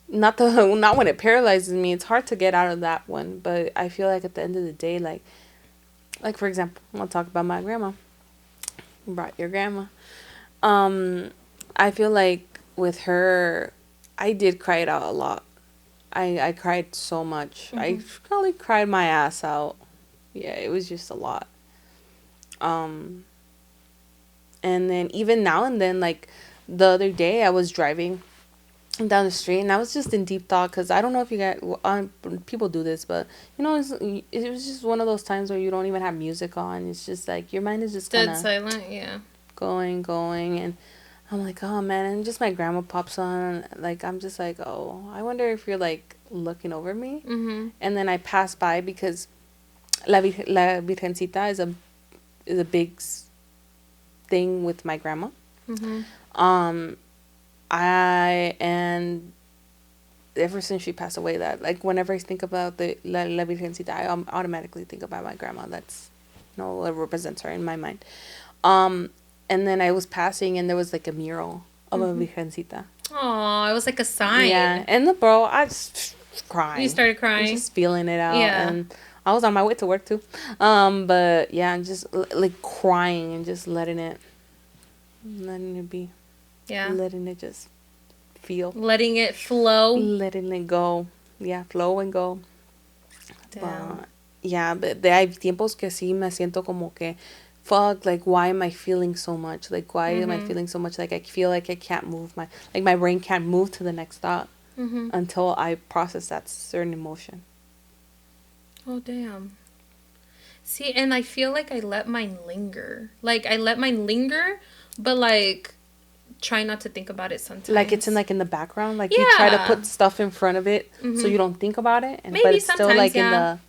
Speaker 1: Not when it paralyzes me. It's hard to get out of that one. But I feel like at the end of the day, like for example, I'll talk about my grandma. Brought your grandma. I feel like with her, I did cry it out a lot. I cried so much. I probably cried my ass out. Yeah, it was just a lot. And then even now and then, like the other day, I was driving down the street and I was just in deep thought because I don't know if you guys, people do this, but you know, it was just one of those times where you don't even have music on. It's just like your mind is just
Speaker 2: dead silent. Yeah,
Speaker 1: going, and I'm like, oh man, and just my grandma pops on. Like I'm just like, oh, I wonder if you're like looking over me. And then I pass by because La Virgencita is a big thing with my grandma. ever since she passed away, that like whenever I think about the La Virgencita, I automatically think about my grandma. That's, it represents her in my mind. Um, and then I was passing, and there was like a mural of a Virgencita.
Speaker 2: Oh, it was like a sign.
Speaker 1: Yeah, and the bro, I just
Speaker 2: You
Speaker 1: crying.
Speaker 2: started crying.
Speaker 1: Just feeling it out,
Speaker 2: Yeah.
Speaker 1: and I was on my way to work too. But yeah, and just like crying and just letting it be.
Speaker 2: Yeah.
Speaker 1: Letting it just feel.
Speaker 2: Letting it flow.
Speaker 1: Letting it go. Yeah, flow and go.
Speaker 2: Damn.
Speaker 1: Yeah, but hay tiempos que sí me siento como que, fuck, like, why am I feeling so much? Like, why am I feeling so much? Like, I feel like I can't move my brain can't move to the next thought until I process that certain emotion.
Speaker 2: Oh, damn. See, and I feel like I let mine linger. Like, I let mine linger, but, like, try not to think about it sometimes.
Speaker 1: Like, it's in the background. Like, you try to put stuff in front of it so you don't think about it.
Speaker 2: Maybe
Speaker 1: but it's still, like,
Speaker 2: yeah.
Speaker 1: in the,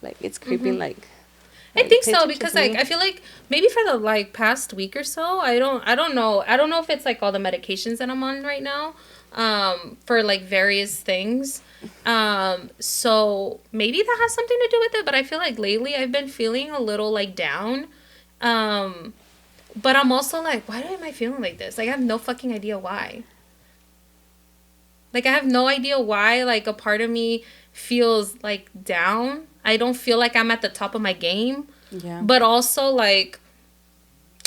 Speaker 1: like, it's creeping, like...
Speaker 2: I think so, because like I feel like maybe for the like past week or so, I don't know if it's like all the medications that I'm on right now, for like various things, so maybe that has something to do with it. But I feel like lately I've been feeling a little like down, but I'm also like, why am I feeling like this? Like I have no fucking idea why. Like I have no idea why. Like a part of me feels like down. I don't feel like I'm at the top of my game.
Speaker 1: Yeah.
Speaker 2: But also, like,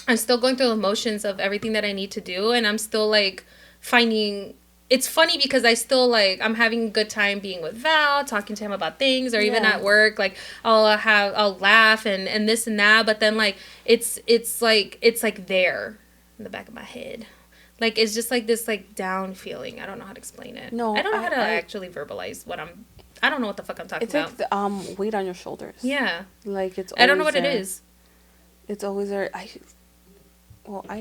Speaker 2: I'm still going through the motions of everything that I need to do. And I'm still, like, finding... It's funny because I still, like, I'm having a good time being with Val, talking to him about things. Or even at work, like, I'll laugh and this and that. But then, like, it's like there in the back of my head. Like, it's just, like, this, like, down feeling. I don't know how to explain it.
Speaker 1: No,
Speaker 2: I don't know how to actually verbalize what I don't know what the fuck I'm talking about.
Speaker 1: It's like weight on your shoulders.
Speaker 2: Yeah.
Speaker 1: Like it's.
Speaker 2: I don't know what
Speaker 1: there.
Speaker 2: it is.
Speaker 1: It's always there. I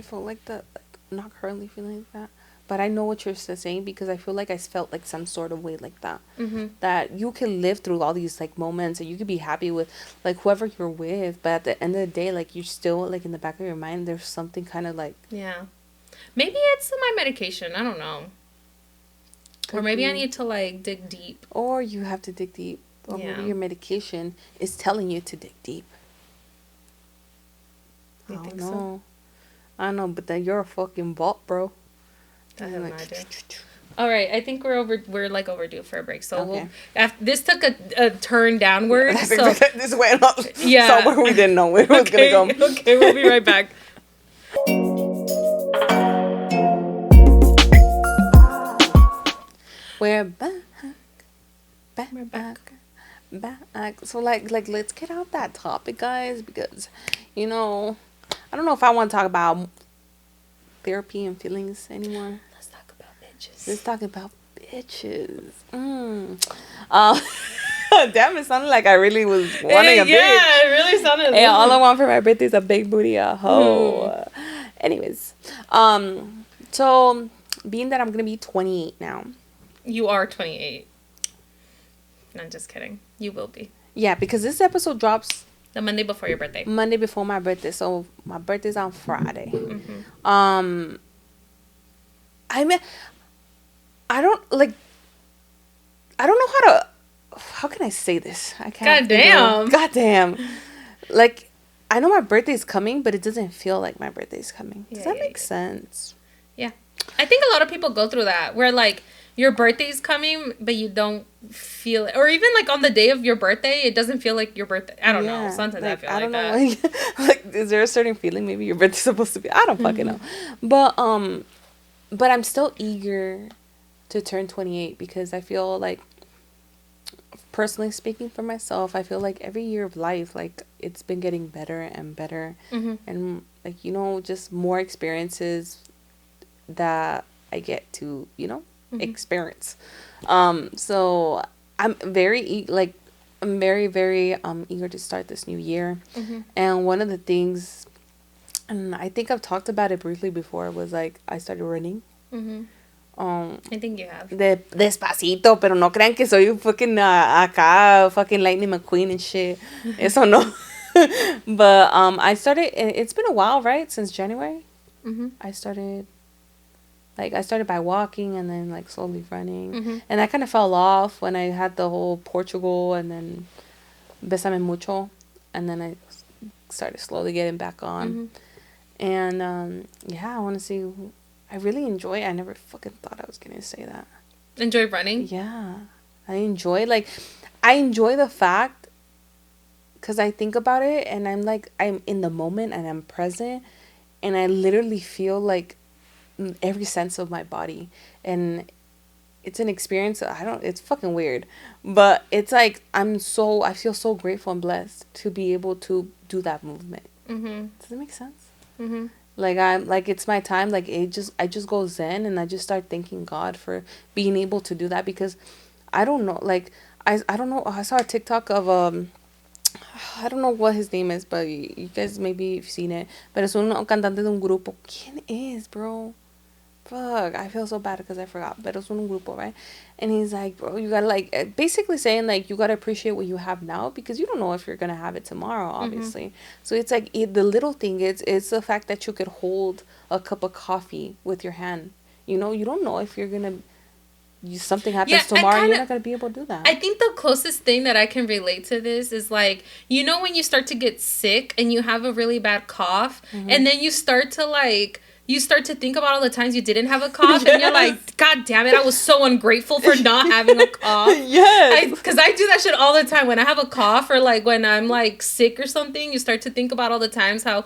Speaker 1: feel like that. Like not currently feeling like that, but I know what you're saying because I feel like I felt like some sort of weight like that. That you can live through all these like moments and you could be happy with like whoever you're with, but at the end of the day, like you're still like in the back of your mind, there's something kind of like.
Speaker 2: Yeah. Maybe it's my medication. I don't know. Or maybe I need to, like, dig deep.
Speaker 1: Or you have to dig deep. Or maybe your medication is telling you to dig deep.
Speaker 2: You think
Speaker 1: know.
Speaker 2: so?
Speaker 1: I don't know, but then you're a fucking bot, bro.
Speaker 2: I have no idea. All right, I think we're like overdue for a break. So this took a turn downward. So
Speaker 1: this went up somewhere we didn't know where it was going to go.
Speaker 2: Okay, we'll be right back.
Speaker 1: We're back. So like let's get out that topic, guys, because I don't know if I want to talk about therapy and feelings anymore.
Speaker 2: Let's talk about bitches.
Speaker 1: Damn, it sounded like I really was wanting a bitch.
Speaker 2: Yeah, it really sounded.
Speaker 1: Hey, all I want for my birthday is a big booty, a hoe. Anyways, so being that I'm gonna be 28 now.
Speaker 2: You are 28. No, I'm just kidding. You will be.
Speaker 1: Yeah, because this episode drops
Speaker 2: the Monday before your birthday.
Speaker 1: Monday before my birthday. So my birthday's on Friday. I don't know how can I say this? I can't. Goddamn. Like, I know my birthday's coming, but it doesn't feel like my birthday's coming. Does that make sense?
Speaker 2: Yeah. I think a lot of people go through that where like your birthday's coming, but you don't feel it. Or even like on the day of your birthday, it doesn't feel like your birthday. I don't know. Sometimes I feel like that.
Speaker 1: Like, is there a certain feeling maybe your birthday's supposed to be? I don't fucking know. But I'm still eager to turn 28 because I feel like, personally speaking for myself, I feel like every year of life, like, it's been getting better and better. And, like, just more experiences that I get to, experience. So I'm very, very eager to start this new year. And one of the things, and I think I've talked about it briefly before, was, like, I started running.
Speaker 2: I think you have.
Speaker 1: Despacito, pero no crean que soy fucking acá, fucking Lightning McQueen and shit. Eso no. But I started, it's been a while, right? Since January? I started Like I started by walking and then like slowly running,
Speaker 2: Mm-hmm.
Speaker 1: and I kind of fell off when I had the whole Portugal and then Besame Mucho, and then I started slowly getting back on.
Speaker 2: Mm-hmm.
Speaker 1: And yeah, I want to see. I really enjoy it. I never fucking thought I was gonna say that.
Speaker 2: Enjoy running.
Speaker 1: Yeah, I enjoy like I enjoy the fact because I think about it and I'm like I'm in the moment and I'm present and I literally feel like every sense of my body and it's an experience. I don't. It's fucking weird, but it's like I feel so grateful and blessed to be able to do that movement.
Speaker 2: Mm-hmm.
Speaker 1: Does that make sense?
Speaker 2: Mm-hmm.
Speaker 1: Like I'm like it's my time. Like I just go zen and I just start thanking God for being able to do that because I don't know. Like I don't know. I saw a TikTok of I don't know what his name is, but you guys maybe you've seen it. Pero es un cantante de un grupo. ¿Quién es, bro? Fuck, I feel so bad because I forgot. Pero es un grupo, right? And he's like, bro, you gotta like, basically saying like, you gotta appreciate what you have now because you don't know if you're gonna have it tomorrow,
Speaker 2: Mm-hmm.
Speaker 1: obviously. So it's like the little thing. It's the fact that you could hold a cup of coffee with your hand. You know, you don't know if you're gonna. Something
Speaker 2: Yeah,
Speaker 1: happens
Speaker 2: I
Speaker 1: tomorrow,
Speaker 2: kind
Speaker 1: you're
Speaker 2: of.
Speaker 1: not gonna be able to do that.
Speaker 2: I think the closest thing that I can relate to this is like, you know, when you start to get sick and you have a really bad cough,
Speaker 1: Mm-hmm.
Speaker 2: and then you start to think about all the times you didn't have a cough, and you're
Speaker 1: Yes.
Speaker 2: like, God damn it, I was so ungrateful for not having a cough.
Speaker 1: Yes.
Speaker 2: Because I do that shit all the time when I have a cough or like when I'm like sick or something. You start to think about all the times how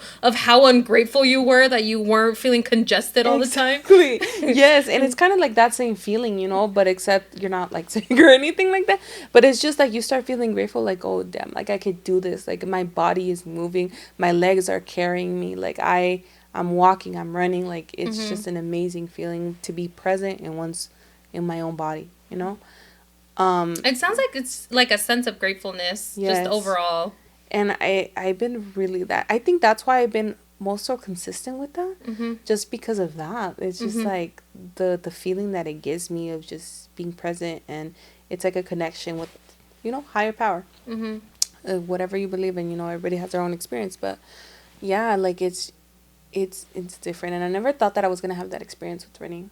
Speaker 2: ungrateful you were that you weren't feeling congested all the time.
Speaker 1: Exactly. Yes, and it's kind of like that same feeling, but except you're not like sick or anything like that. But it's just like you start feeling grateful, like, oh damn, like I could do this. Like my body is moving, my legs are carrying me. Like I'm walking, I'm running. Like it's
Speaker 2: Mm-hmm.
Speaker 1: just an amazing feeling to be present in my own body. Um,
Speaker 2: It sounds like it's like a sense of gratefulness, just
Speaker 1: yes.
Speaker 2: overall.
Speaker 1: And I've been really that. I think that's why I've been most so consistent with that,
Speaker 2: Mm-hmm.
Speaker 1: just because of that. It's just
Speaker 2: Mm-hmm.
Speaker 1: like the feeling that it gives me of just being present, and it's like a connection with higher power,
Speaker 2: Mm-hmm.
Speaker 1: whatever you believe in. Everybody has their own experience, but yeah, like it's different. And I never thought that I was gonna have that experience with running,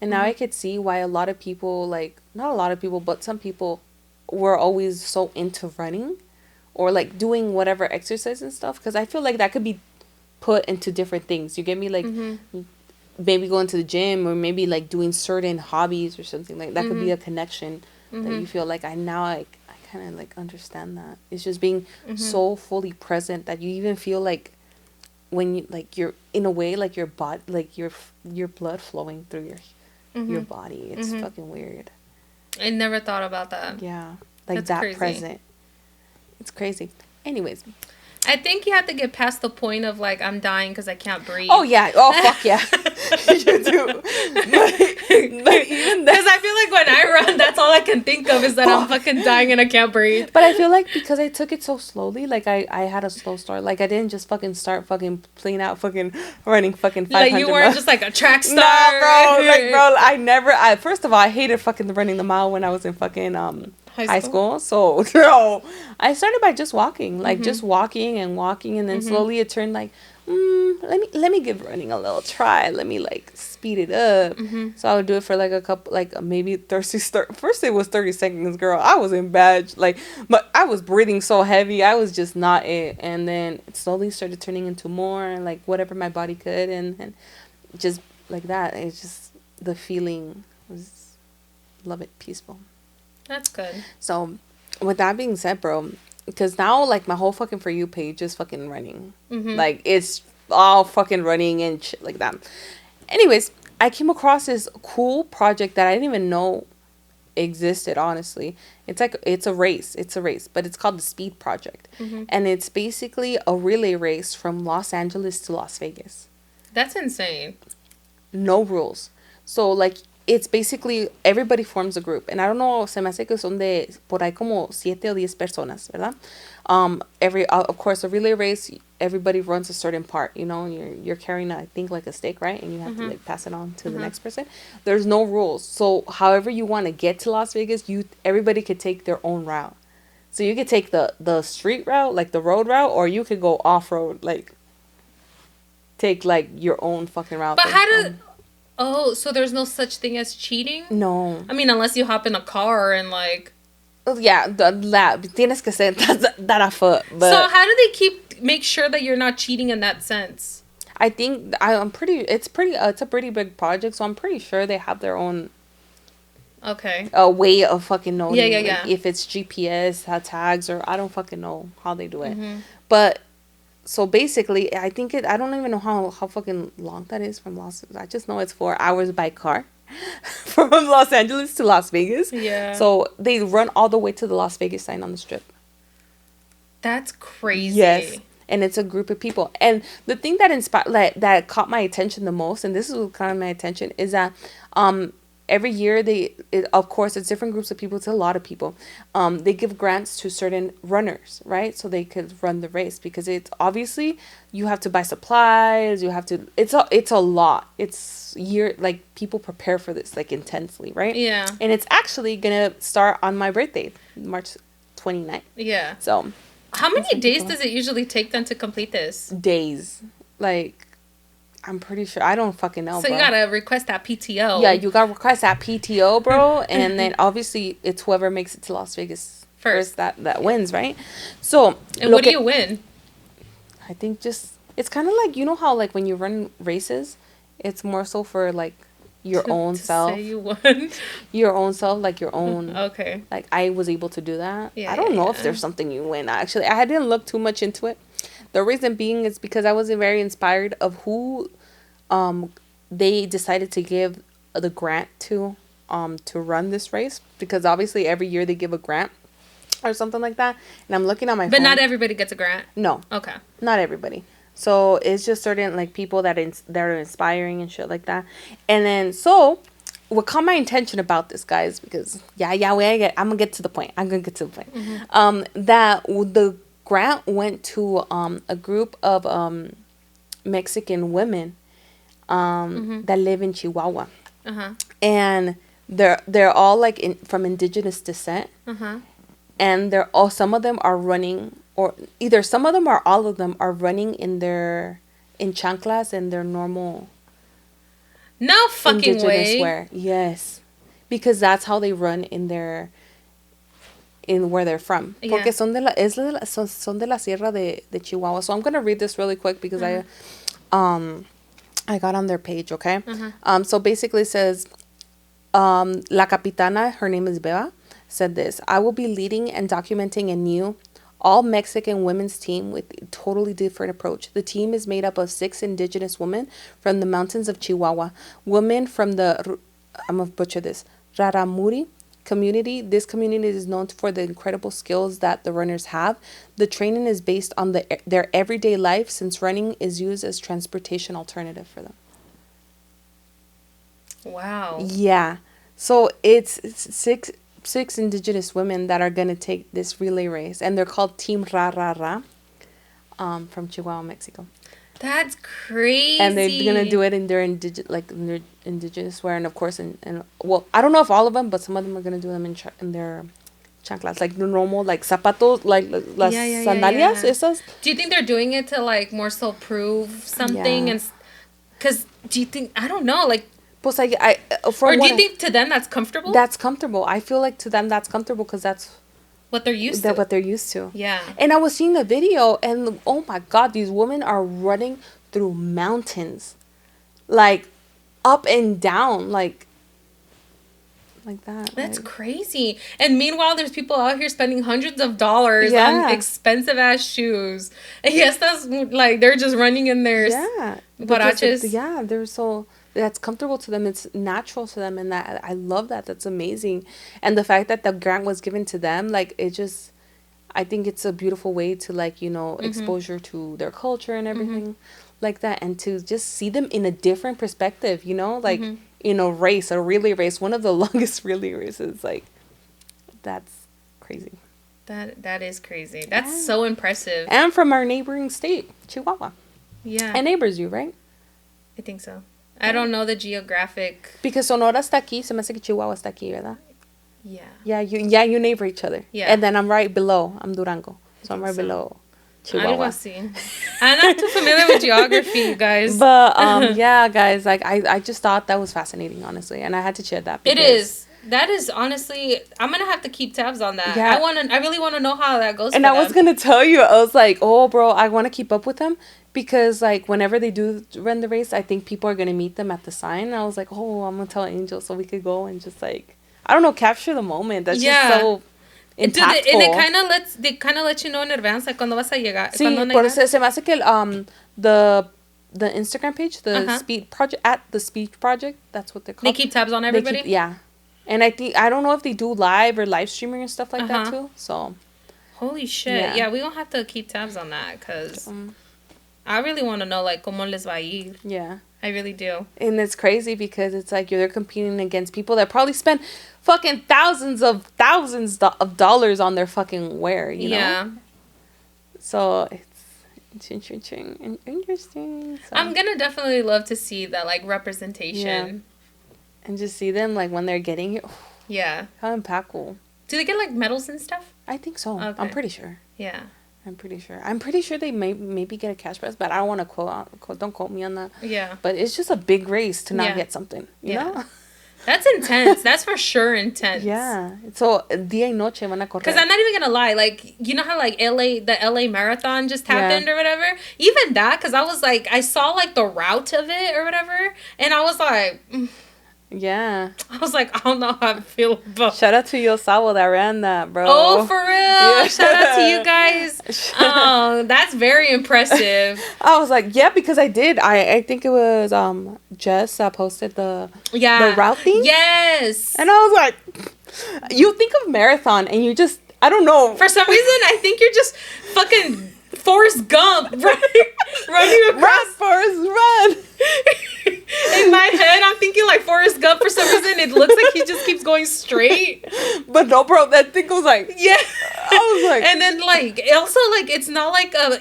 Speaker 1: and now
Speaker 2: Mm-hmm.
Speaker 1: I could see why a lot of people, like not a lot of people, but some people were always so into running or like doing whatever exercise and stuff, because I feel like that could be put into different things. You get me? Like
Speaker 2: Mm-hmm.
Speaker 1: maybe going to the gym or maybe like doing certain hobbies or something like that could be
Speaker 2: Mm-hmm.
Speaker 1: a connection that
Speaker 2: Mm-hmm.
Speaker 1: you feel like I kind of like understand that. It's just being
Speaker 2: Mm-hmm.
Speaker 1: so fully present that you even feel like when you like you're in a way like your body, like your blood flowing through your
Speaker 2: Mm-hmm.
Speaker 1: body. It's
Speaker 2: Mm-hmm.
Speaker 1: fucking weird.
Speaker 2: I never thought about that.
Speaker 1: Yeah. Like
Speaker 2: That's
Speaker 1: that
Speaker 2: crazy.
Speaker 1: present. It's crazy. Anyways,
Speaker 2: I think you have to get past the point of like I'm dying because I can't breathe.
Speaker 1: oh yeah. Oh fuck yeah. You do. But even
Speaker 2: Because
Speaker 1: that.
Speaker 2: I feel like when I run, that's all I can think of is that I'm fucking dying and I can't breathe.
Speaker 1: But I feel like because I took it so slowly, like I had a slow start. Like I didn't just fucking start fucking playing out fucking running fucking 500
Speaker 2: Like you weren't
Speaker 1: miles.
Speaker 2: just like a track star.
Speaker 1: Nah, bro. Like bro, I first of all I hated fucking running the mile when I was in fucking high school. So no, I started by just walking, like just walking and walking, and then slowly it turned like, let me give running a little try. Let me like speed it up. So I would do it for like a couple, like maybe 30. First it was 30 seconds, girl. I was in bad, like, but I was breathing so heavy. I was just not it. And then it slowly started turning into more, like whatever my body could, and just like that. It's just the feeling was love it, peaceful.
Speaker 2: That's good.
Speaker 1: So, with that being said, bro, because now like my whole fucking For You page is fucking running.
Speaker 2: Mm-hmm.
Speaker 1: Like it's all fucking running and shit like that. Anyways, I came across this cool project that I didn't even know existed, honestly. It's a race. It's a race, but it's called the Speed Project.
Speaker 2: Mm-hmm.
Speaker 1: And it's basically a relay race from Los Angeles to Las Vegas.
Speaker 2: That's insane.
Speaker 1: No rules. So like it's basically everybody forms a group, and I don't know, se me hace que son de por ahí como 7 o 10 personas, ¿verdad? Of course a relay race, everybody runs a certain part, you're carrying I think like a stake, right? And you have to like pass it on to the next person. There's no rules. So however you want to get to Las Vegas, everybody could take their own route. So you could take the street route, like the road route, or you could go off road, like take like your own fucking route.
Speaker 2: But how do Oh, so there's no such thing as cheating?
Speaker 1: No.
Speaker 2: I mean, unless you hop in a car and like.
Speaker 1: Yeah, the lab. Tienes que ser that a foot.
Speaker 2: So
Speaker 1: But
Speaker 2: how do they make sure that you're not cheating in that sense?
Speaker 1: I think I'm pretty. It's a pretty big project, so I'm pretty sure they have their own
Speaker 2: Okay.
Speaker 1: way of fucking knowing,
Speaker 2: Yeah, yeah,
Speaker 1: like,
Speaker 2: yeah.
Speaker 1: if it's GPS tags, or I don't fucking know how they do it.
Speaker 2: Mm-hmm.
Speaker 1: But so basically, I think I don't even know how fucking long that is from Los. I just know it's 4 hours by car from Los Angeles to Las Vegas.
Speaker 2: Yeah.
Speaker 1: So they run all the way to the Las Vegas sign on the strip.
Speaker 2: That's crazy.
Speaker 1: Yes. And it's a group of people. And the thing that that caught my attention the most, and this is what caught my attention, is that every year of course, it's different groups of people. It's a lot of people. They give grants to certain runners, right? So they could run the race, because it's obviously you have to buy supplies. You have to. It's a lot. It's like people prepare for this like intensely, right?
Speaker 2: Yeah.
Speaker 1: And it's actually gonna start on my birthday, March 29th.
Speaker 2: Yeah.
Speaker 1: So.
Speaker 2: How many days does it usually take them to complete this?
Speaker 1: Days. Like, I'm pretty sure. I don't fucking know,
Speaker 2: so
Speaker 1: bro.
Speaker 2: You gotta request that PTO.
Speaker 1: Yeah, you gotta request that PTO, bro. And then obviously it's whoever makes it to Las Vegas first that wins, right? So.
Speaker 2: And what do you win?
Speaker 1: I think it's kind of like, you know how like when you run races, it's more so for like your own self.
Speaker 2: Say you won.
Speaker 1: Your own self, like your own.
Speaker 2: Okay.
Speaker 1: Like, I was able to do that.
Speaker 2: Yeah,
Speaker 1: I don't know if there's something you win. Actually, I didn't look too much into it. The reason being is because I was very inspired of who they decided to give the grant to run this race, because obviously every year they give a grant or something like that. And I'm looking at my phone.
Speaker 2: But not everybody gets a grant.
Speaker 1: No.
Speaker 2: Okay.
Speaker 1: Not everybody. So it's just certain like people that are inspiring and shit like that. And then what caught my attention about this, guys, because I'm gonna get to the point.
Speaker 2: Mm-hmm.
Speaker 1: That the grant went to a group of Mexican women that live in Chihuahua.
Speaker 2: Uh-huh.
Speaker 1: And they're all like from indigenous descent.
Speaker 2: Uh-huh.
Speaker 1: And some of them are running, or either some of them or all of them are running in chanclas and their normal.
Speaker 2: No fucking
Speaker 1: indigenous
Speaker 2: way.
Speaker 1: wear. Yes, because that's how they run in where they're from.
Speaker 2: Yeah.
Speaker 1: Porque son de la sierra de Chihuahua. So I'm gonna read this really quick because I got on their page. Okay. So basically it says, La Capitana, her name is Beba, said this: I will be leading and documenting a new all Mexican women's team with a totally different approach. The team is made up of 6 indigenous women from the mountains of Chihuahua. Women from the, I'm going to butcher this, Raramuri community. This community is known for the incredible skills that the runners have. The training is based on their everyday life, since running is used as transportation alternative for them.
Speaker 2: Wow.
Speaker 1: Yeah. So it's six indigenous women that are going to take this relay race, and they're called Team Ra Ra Ra, from Chihuahua, Mexico.
Speaker 2: That's crazy.
Speaker 1: And they're going to do it in their indigenous wear, and of course well, I don't know if all of them, but some of them are going to do them in their chanclas, like the normal, like zapatos, like las sandalias, esas.
Speaker 2: Do you think they're doing it to like more so prove something? And because do you think, I don't know, like,
Speaker 1: pues or
Speaker 2: do you think to them that's comfortable?
Speaker 1: That's comfortable. I feel like to them that's comfortable because that's
Speaker 2: what they're used to.
Speaker 1: What they're used to.
Speaker 2: Yeah.
Speaker 1: And I was seeing the video, and oh my God, these women are running through mountains, like up and down, like that.
Speaker 2: That's crazy. And meanwhile, there's people out here spending hundreds of dollars on expensive ass shoes. And yes, that's like they're just running in their huaraches.
Speaker 1: Yeah, they're so. That's comfortable to them. It's natural to them, and that I love that. That's amazing. And the fact that the grant was given to them, like, it just, I think it's a beautiful way to, like, exposure to their culture and everything like that, and to just see them in a different perspective, like in a relay race, one of the longest relay races. Like, that's crazy.
Speaker 2: That is crazy. That's so impressive.
Speaker 1: And from our neighboring state, Chihuahua.
Speaker 2: Yeah.
Speaker 1: It neighbors you, right?
Speaker 2: I think so. I don't know the geographic.
Speaker 1: Because Sonora está aquí, se me hace que Chihuahua está aquí, ¿verdad?
Speaker 2: Yeah.
Speaker 1: Yeah, you neighbor each other.
Speaker 2: Yeah.
Speaker 1: And then I'm right below. I'm Durango. So I'm right below
Speaker 2: Algo
Speaker 1: Chihuahua.
Speaker 2: así. I'm not too familiar with geography, guys.
Speaker 1: But yeah, guys, like I just thought that was fascinating, honestly, and I had to share that.
Speaker 2: It is. That is honestly, I'm gonna have to keep tabs on that.
Speaker 1: Yeah.
Speaker 2: I really wanna know how that goes.
Speaker 1: And I was gonna tell you, I was like, oh, bro, I want to keep up with them because like whenever they do run the race, I think people are gonna meet them at the sign. And I was like, oh, I'm gonna tell Angel so we could go and just like, I don't know, capture the moment. That's just so impactful.
Speaker 2: And they kind of let you know in advance, like cuando vas a llegar.
Speaker 1: Sí, por eso se me hace que the Instagram page, the Speed Project, at the Speed Project, that's what they're called.
Speaker 2: They keep tabs on everybody.
Speaker 1: Yeah, and I don't know if they do live or live streaming and stuff like that too. So,
Speaker 2: holy shit, yeah, we gonna have to keep tabs on that because I really want to know like cómo les va a ir.
Speaker 1: Yeah,
Speaker 2: I really do.
Speaker 1: And it's crazy because it's like they're competing against people that probably spend fucking thousands of dollars on their fucking wear. You know. Yeah. So it's interesting. So.
Speaker 2: I'm gonna definitely love to see that like representation.
Speaker 1: Yeah. And just see them like when they're getting here.
Speaker 2: Yeah.
Speaker 1: How impactful.
Speaker 2: Do they get like medals and stuff?
Speaker 1: I think so. Okay. I'm pretty sure.
Speaker 2: Yeah.
Speaker 1: I'm pretty sure they maybe get a cash prize, but I don't want to quote. Don't quote me on that.
Speaker 2: Yeah.
Speaker 1: But it's just a big race to not get something. You know.
Speaker 2: That's intense. That's for sure intense.
Speaker 1: Yeah. So día y noche van a correr.
Speaker 2: Because I'm not even gonna lie, like you know how like the LA marathon just happened or whatever. Even that, because I was like, I saw like the route of it or whatever, and I was like.
Speaker 1: Yeah.
Speaker 2: I was like, I don't know how I feel about.
Speaker 1: Shout out to Yosawa that ran that, bro.
Speaker 2: Oh, for real. Yeah. Shout out to you guys. Oh, that's very impressive.
Speaker 1: I was like, yeah, because I did. I think it was Jess that posted the route thing.
Speaker 2: Yes.
Speaker 1: And I was like, you think of marathon and you just, I don't know.
Speaker 2: For some reason, I think you're just fucking Forrest Gump, running across.
Speaker 1: Run, Forrest, run.
Speaker 2: In my head, I'm thinking like Forrest Gump. For some reason, it looks like he just keeps going straight.
Speaker 1: But no, bro, that thing was like,
Speaker 2: yeah.
Speaker 1: I was like,
Speaker 2: and then like also like it's not like a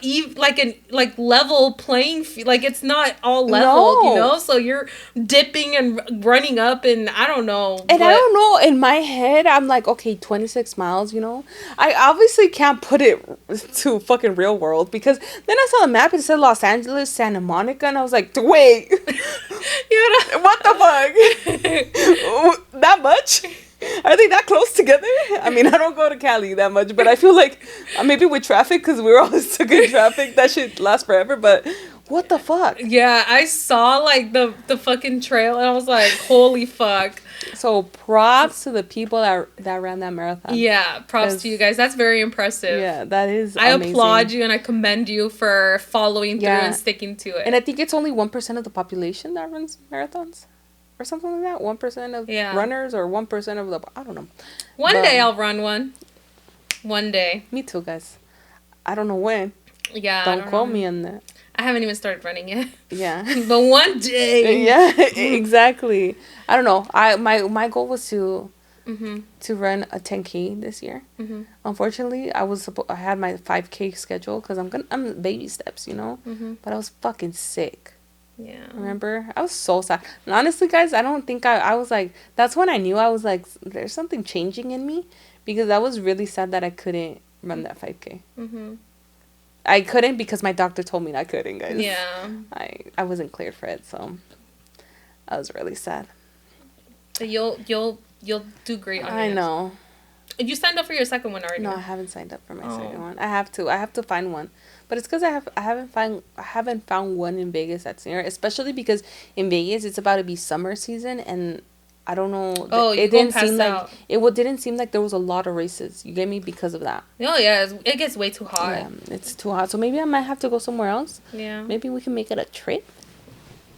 Speaker 2: level playing field. Like it's not all level, you know. So you're dipping and running up, and I don't know.
Speaker 1: And I don't know. In my head, I'm like, okay, 26 miles. You know, I obviously can't put it to fucking real world because then I saw the map. It said Los Angeles, Santa Monica, and I was like, wait.
Speaker 2: You know
Speaker 1: what the fuck? That much? Are they that close together? I mean, I don't go to Cali that much, but I feel like maybe with traffic, because we're always stuck in traffic, that shit lasts forever, but what the fuck?
Speaker 2: Yeah, I saw like the fucking trail and I was like, holy fuck.
Speaker 1: So props to the people that ran that marathon.
Speaker 2: Yeah, props to you guys. That's very impressive.
Speaker 1: Yeah, that is
Speaker 2: I
Speaker 1: amazing.
Speaker 2: applaud you and I commend you for following through and sticking to it.
Speaker 1: And I think it's only 1% of the population that runs marathons. Or something like that. 1% of runners or 1% of the... I don't know.
Speaker 2: One day I'll run one. One day.
Speaker 1: Me too, guys. I don't know when.
Speaker 2: Yeah.
Speaker 1: Don't quote me on that.
Speaker 2: I haven't even started running yet.
Speaker 1: Yeah.
Speaker 2: But one day.
Speaker 1: Yeah, exactly. I don't know. My goal was to run a 10K this year. Mm-hmm. Unfortunately, I had my 5K schedule because I'm baby steps, you know. Mm-hmm. But I was fucking sick.
Speaker 2: Yeah.
Speaker 1: Remember? I was so sad. And honestly, guys, I don't think I was like, that's when I knew I was like, there's something changing in me because I was really sad that I couldn't run that 5K. Mm-hmm. I couldn't because my doctor told me I couldn't, guys.
Speaker 2: Yeah.
Speaker 1: I wasn't cleared for it, so I was really sad.
Speaker 2: You'll do great on it.
Speaker 1: I know.
Speaker 2: You signed up for your second one already?
Speaker 1: No, I haven't signed up for my second one. I have to find one. But it's because I haven't found one in Vegas that's near. Especially because in Vegas it's about to be summer season, and I don't know. It didn't seem like there was a lot of races. You get me because of that.
Speaker 2: Oh yeah, it gets way too hot.
Speaker 1: Yeah, it's too hot. So maybe I might have to go somewhere else. Yeah. Maybe we can make it a trip.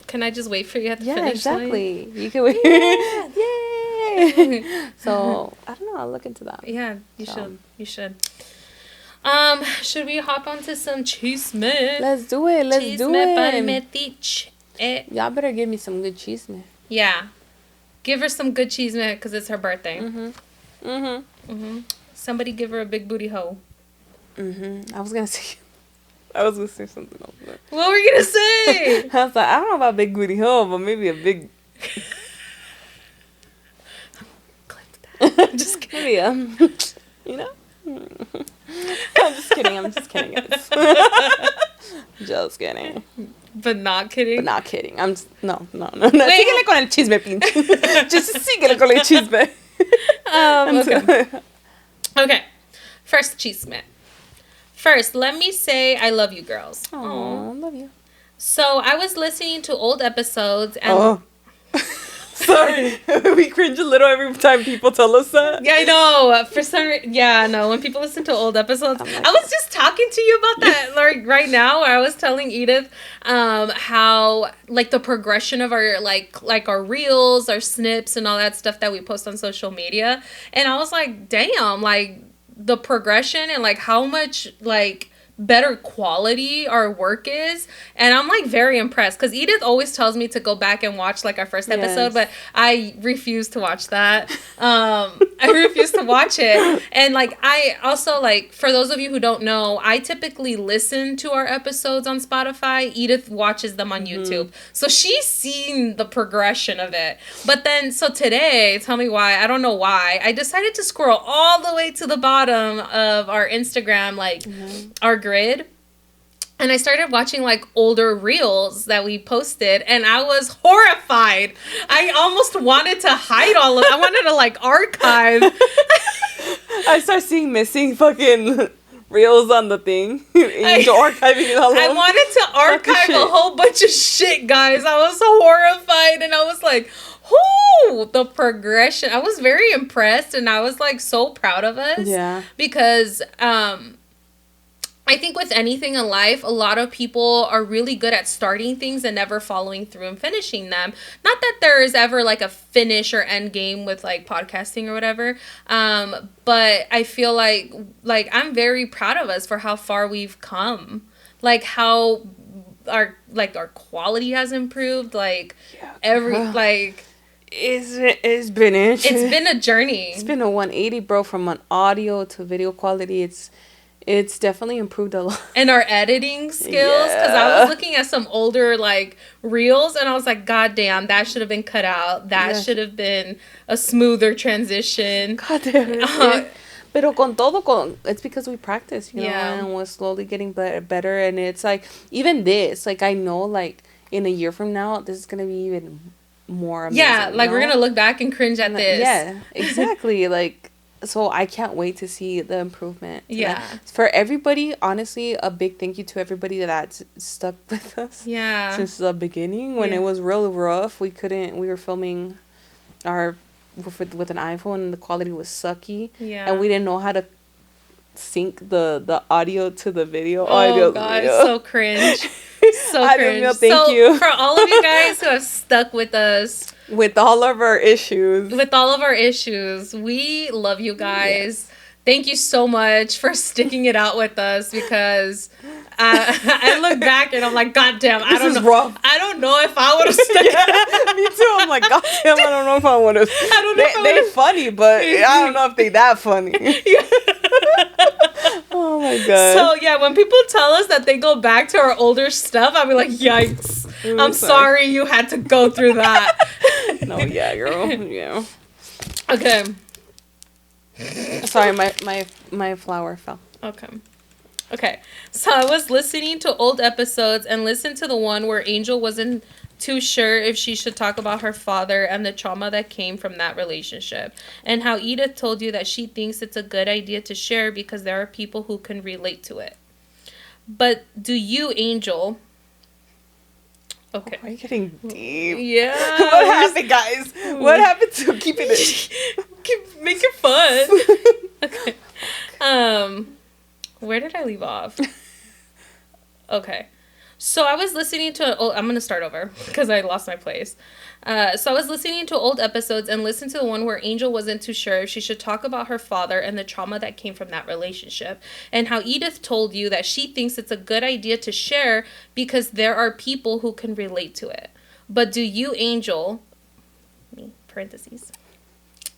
Speaker 2: Can I just wait for you at the finish line?
Speaker 1: Yeah, exactly. You can wait. Yay! So I don't know. I'll look into that.
Speaker 2: Yeah, you should. You should. Should we hop onto some chisme?
Speaker 1: Let's do it.
Speaker 2: Chisme.
Speaker 1: Y'all better give me some good chisme.
Speaker 2: Yeah. Give her some good chisme because it's her birthday. Somebody give her a big booty hoe.
Speaker 1: I was gonna say something else.
Speaker 2: What were you gonna say?
Speaker 1: I was like, I don't know about big booty hoe, but maybe a big.
Speaker 2: Clip that. Just kidding.
Speaker 1: Maybe you know. I'm just kidding. I'm just kidding. Guys. Just kidding.
Speaker 2: But not kidding.
Speaker 1: But not kidding. I'm just, no. Síguele con el chisme, pinche. Just síguele con el chisme.
Speaker 2: Okay. Okay. First chisme. First, let me say I love you girls.
Speaker 1: Oh, love you.
Speaker 2: So I was listening to old episodes and
Speaker 1: sorry, we cringe a little every time people tell us that.
Speaker 2: Yeah, I know. For some reason, yeah, no. When people listen to old episodes, like, I was just talking to you about that like right now. Where I was telling Edith, how like the progression of our like our reels, our snips, and all that stuff that we post on social media, and I was like, damn, like the progression and like how much like better quality our work is, and I'm like very impressed because Edith always tells me to go back and watch like our first episode, but I refuse to watch that. I refuse to watch it. And like I also, like, for those of you who don't know, I typically listen to our episodes on Spotify. Edith watches them on YouTube, so she's seen the progression of it. But then so today, tell me why, I don't know why, I decided to scroll all the way to the bottom of our Instagram, like our grid, and I started watching like older reels that we posted, and I was horrified. I almost wanted to hide all of it. I wanted to like archive.
Speaker 1: I start seeing missing fucking reels on the thing. Angel archiving it all.
Speaker 2: I wanted to archive a whole bunch of shit, guys. I was horrified, and I was like, "Whoo!" The progression. I was very impressed, and I was like so proud of us.
Speaker 1: Yeah.
Speaker 2: Because I think with anything in life, a lot of people are really good at starting things and never following through and finishing them. Not that there is ever like a finish or end game with like podcasting or whatever. But I feel like I'm very proud of us for how far we've come. Like how our quality has improved. Like
Speaker 1: it's been
Speaker 2: a journey.
Speaker 1: It's been a 180, bro, from an audio to video quality. It's definitely improved a lot. And
Speaker 2: our editing skills, because I was looking at some older, like, reels, and I was like, God damn, that should have been cut out. That should have been a smoother transition.
Speaker 1: God damn it. Pero con todo, it's because we practice, you know, and we're slowly getting better. And it's like, even this, like, I know, like, in a year from now, this is going to be even more amazing.
Speaker 2: Yeah, like, we're going to look back and cringe at this.
Speaker 1: Yeah, exactly. Like, so I can't wait to see the improvement.
Speaker 2: Yeah.
Speaker 1: For everybody, honestly, a big thank you to everybody that's stuck with us.
Speaker 2: Yeah.
Speaker 1: Since the beginning, when it was real rough, we were filming with an iPhone and the quality was sucky.
Speaker 2: Yeah.
Speaker 1: And we didn't know how to sync the audio to the video.
Speaker 2: Oh, God, so cringe. So cringe.
Speaker 1: Thank you.
Speaker 2: For all of you guys who have stuck with us,
Speaker 1: with all of our issues,
Speaker 2: we love you guys. Thank you so much for sticking it out with us, because I look back and I'm like, God damn, I don't know.
Speaker 1: Rough.
Speaker 2: I don't know if I would have stuck it.
Speaker 1: Me too. I'm like, God damn, I don't know if I would have. I don't know. They're funny, but I don't know if they that funny. Oh my God.
Speaker 2: So yeah, when people tell us that they go back to our older stuff, I'll be like, yikes. I'm sorry you had to go through that.
Speaker 1: No, yeah, girl. Yeah.
Speaker 2: Okay.
Speaker 1: Sorry, my flower fell.
Speaker 2: Okay. So I was listening to old episodes and listened to the one where Angel wasn't too sure if she should talk about her father and the trauma that came from that relationship, and how Edith told you that she thinks it's a good idea to share because there are people who can relate to it. But do you, Angel... Okay.
Speaker 1: Oh, are you getting deep?
Speaker 2: Yeah.
Speaker 1: What happened, guys? What happened to keeping it?
Speaker 2: Keep making fun. Okay. Where did I leave off? Okay. So I was listening to... Oh, I'm going to start over because I lost my place. So I was listening to old episodes and listened to the one where Angel wasn't too sure if she should talk about her father and the trauma that came from that relationship, and how Edith told you that she thinks it's a good idea to share because there are people who can relate to it. But do you, Angel, parentheses,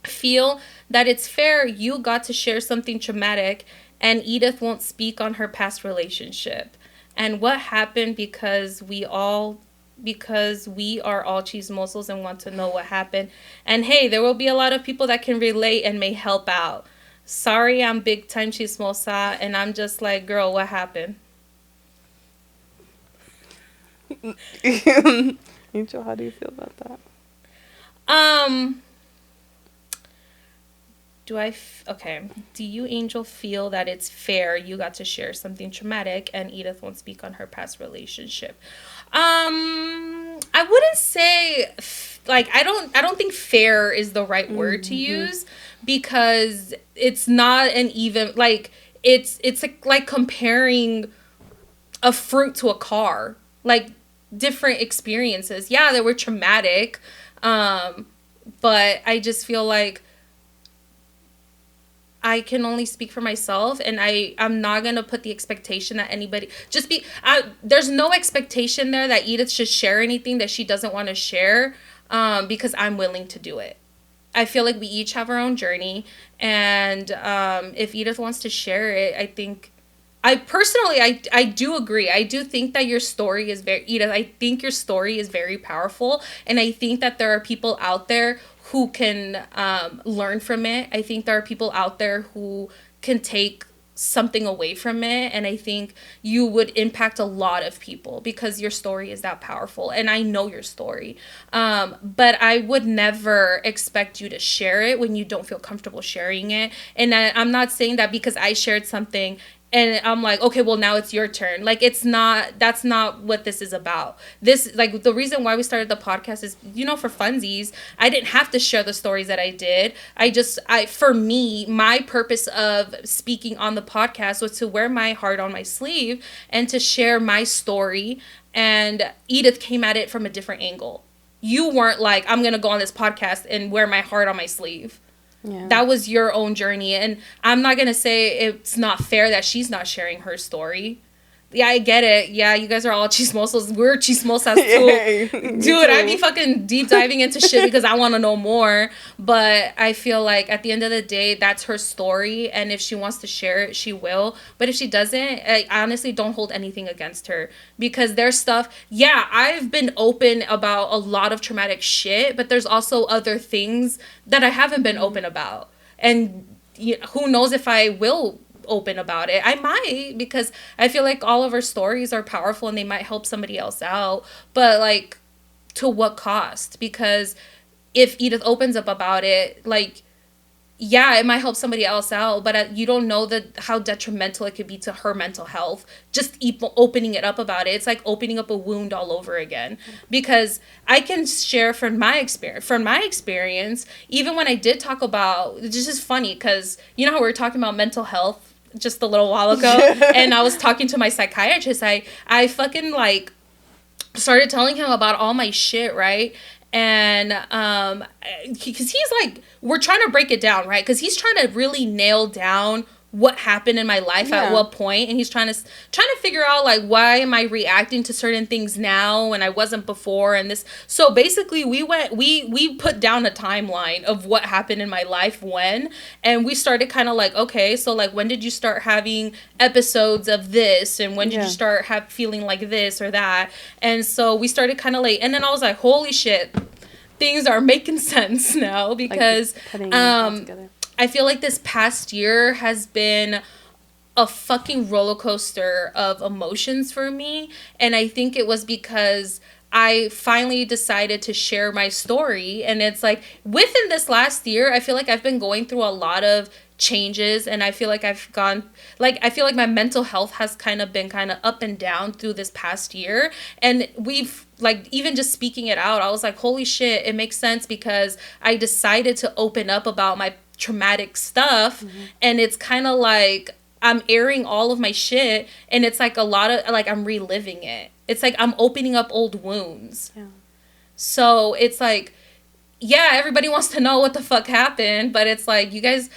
Speaker 2: feel that it's fair you got to share something traumatic and Edith won't speak on her past relationship? And what happened because we are all chismosos and want to know what happened. And hey, there will be a lot of people that can relate and may help out. Sorry, I'm big time chismosa, and I'm just like, girl, what happened?
Speaker 1: Angel, how do you feel about that?
Speaker 2: Um, okay. Do you, Angel, feel that it's fair you got to share something traumatic and Edith won't speak on her past relationship? I wouldn't say like I don't think fair is the right word to
Speaker 1: Mm-hmm.
Speaker 2: use because it's not an even like it's like comparing a fruit to a car. Like different experiences. Yeah, they were traumatic. Um but I just feel like I can only speak for myself, and I'm not gonna put the expectation that anybody just be. There's no expectation there that Edith should share anything that she doesn't want to share, because I'm willing to do it. I feel like we each have our own journey, and if Edith wants to share it, I think. I personally, I do agree. I do think that your story is very, Edith, I think your story is very powerful. And I think that there are people out there who can learn from it. I think there are people out there who can take something away from it. And I think you would impact a lot of people because your story is that powerful. And I know your story. But I would never expect you to share it when you don't feel comfortable sharing it. And I'm not saying that because I shared something and I'm like, okay, well now it's your turn. Like it's not that's not what this is about. This like the reason why we started the podcast is, for funsies. I didn't have to share the stories that I did. I for me, my purpose of speaking on the podcast was to wear my heart on my sleeve and to share my story. And Edith came at it from a different angle. You weren't like, I'm gonna go on this podcast and wear my heart on my sleeve.
Speaker 1: Yeah.
Speaker 2: That was your own journey, and I'm not gonna say it's not fair that she's not sharing her story. Yeah, I get it. Yeah, you guys are all chismosos. We're chismosas too.
Speaker 1: Yeah, me
Speaker 2: Dude, I'd be
Speaker 1: too.
Speaker 2: fucking deep diving into shit because I want to know more. But I feel like at the end of the day, that's her story. And if she wants to share it, she will. But if she doesn't, I honestly don't hold anything against her. Because there's stuff, yeah, I've been open about a lot of traumatic shit. But there's also other things that I haven't been
Speaker 1: Mm-hmm.
Speaker 2: open about. And who knows if I will open about it. I might because I feel like all of our stories are powerful and they might help somebody else out. But like to what cost? Because if Edith opens up about it, like yeah, it might help somebody else out, but you don't know how detrimental it could be to her mental health. Just opening it up about it, it's like opening up a wound all over again. Because I can share from my experience. Even when I did talk about, this is funny because you know how we were talking about mental health just a little while ago, and I was talking to my psychiatrist. I fucking like started telling him about all my shit, right? And because he's like, we're trying to break it down, right? Because he's trying to really nail down what happened in my life at
Speaker 1: Yeah.
Speaker 2: what point, and he's trying to figure out like why am I reacting to certain things now and I wasn't before. And this, so basically we put down a timeline of what happened in my life when, and we started kind of like, okay, so like when did you start having episodes of this, and when did you
Speaker 1: Yeah.
Speaker 2: start feeling like this or that. And so we started kind of like, and then I was like, holy shit, things are making sense now.
Speaker 1: Like
Speaker 2: Because
Speaker 1: putting it all together.
Speaker 2: I feel like this past year has been a fucking roller coaster of emotions for me. And I think it was because I finally decided to share my story. And it's like within this last year, I feel like I've been going through a lot of changes, and I feel like I feel like my mental health has kind of been kind of up and down through this past year. And we've like, even just speaking it out, I was like, holy shit, it makes sense because I decided to open up about my traumatic stuff.
Speaker 1: Mm-hmm.
Speaker 2: And it's kind of like I'm airing all of my shit, and it's like a lot of like I'm reliving it. It's like I'm opening up old wounds.
Speaker 1: Yeah.
Speaker 2: So it's like, yeah, everybody wants to know what the fuck happened, but it's like you guys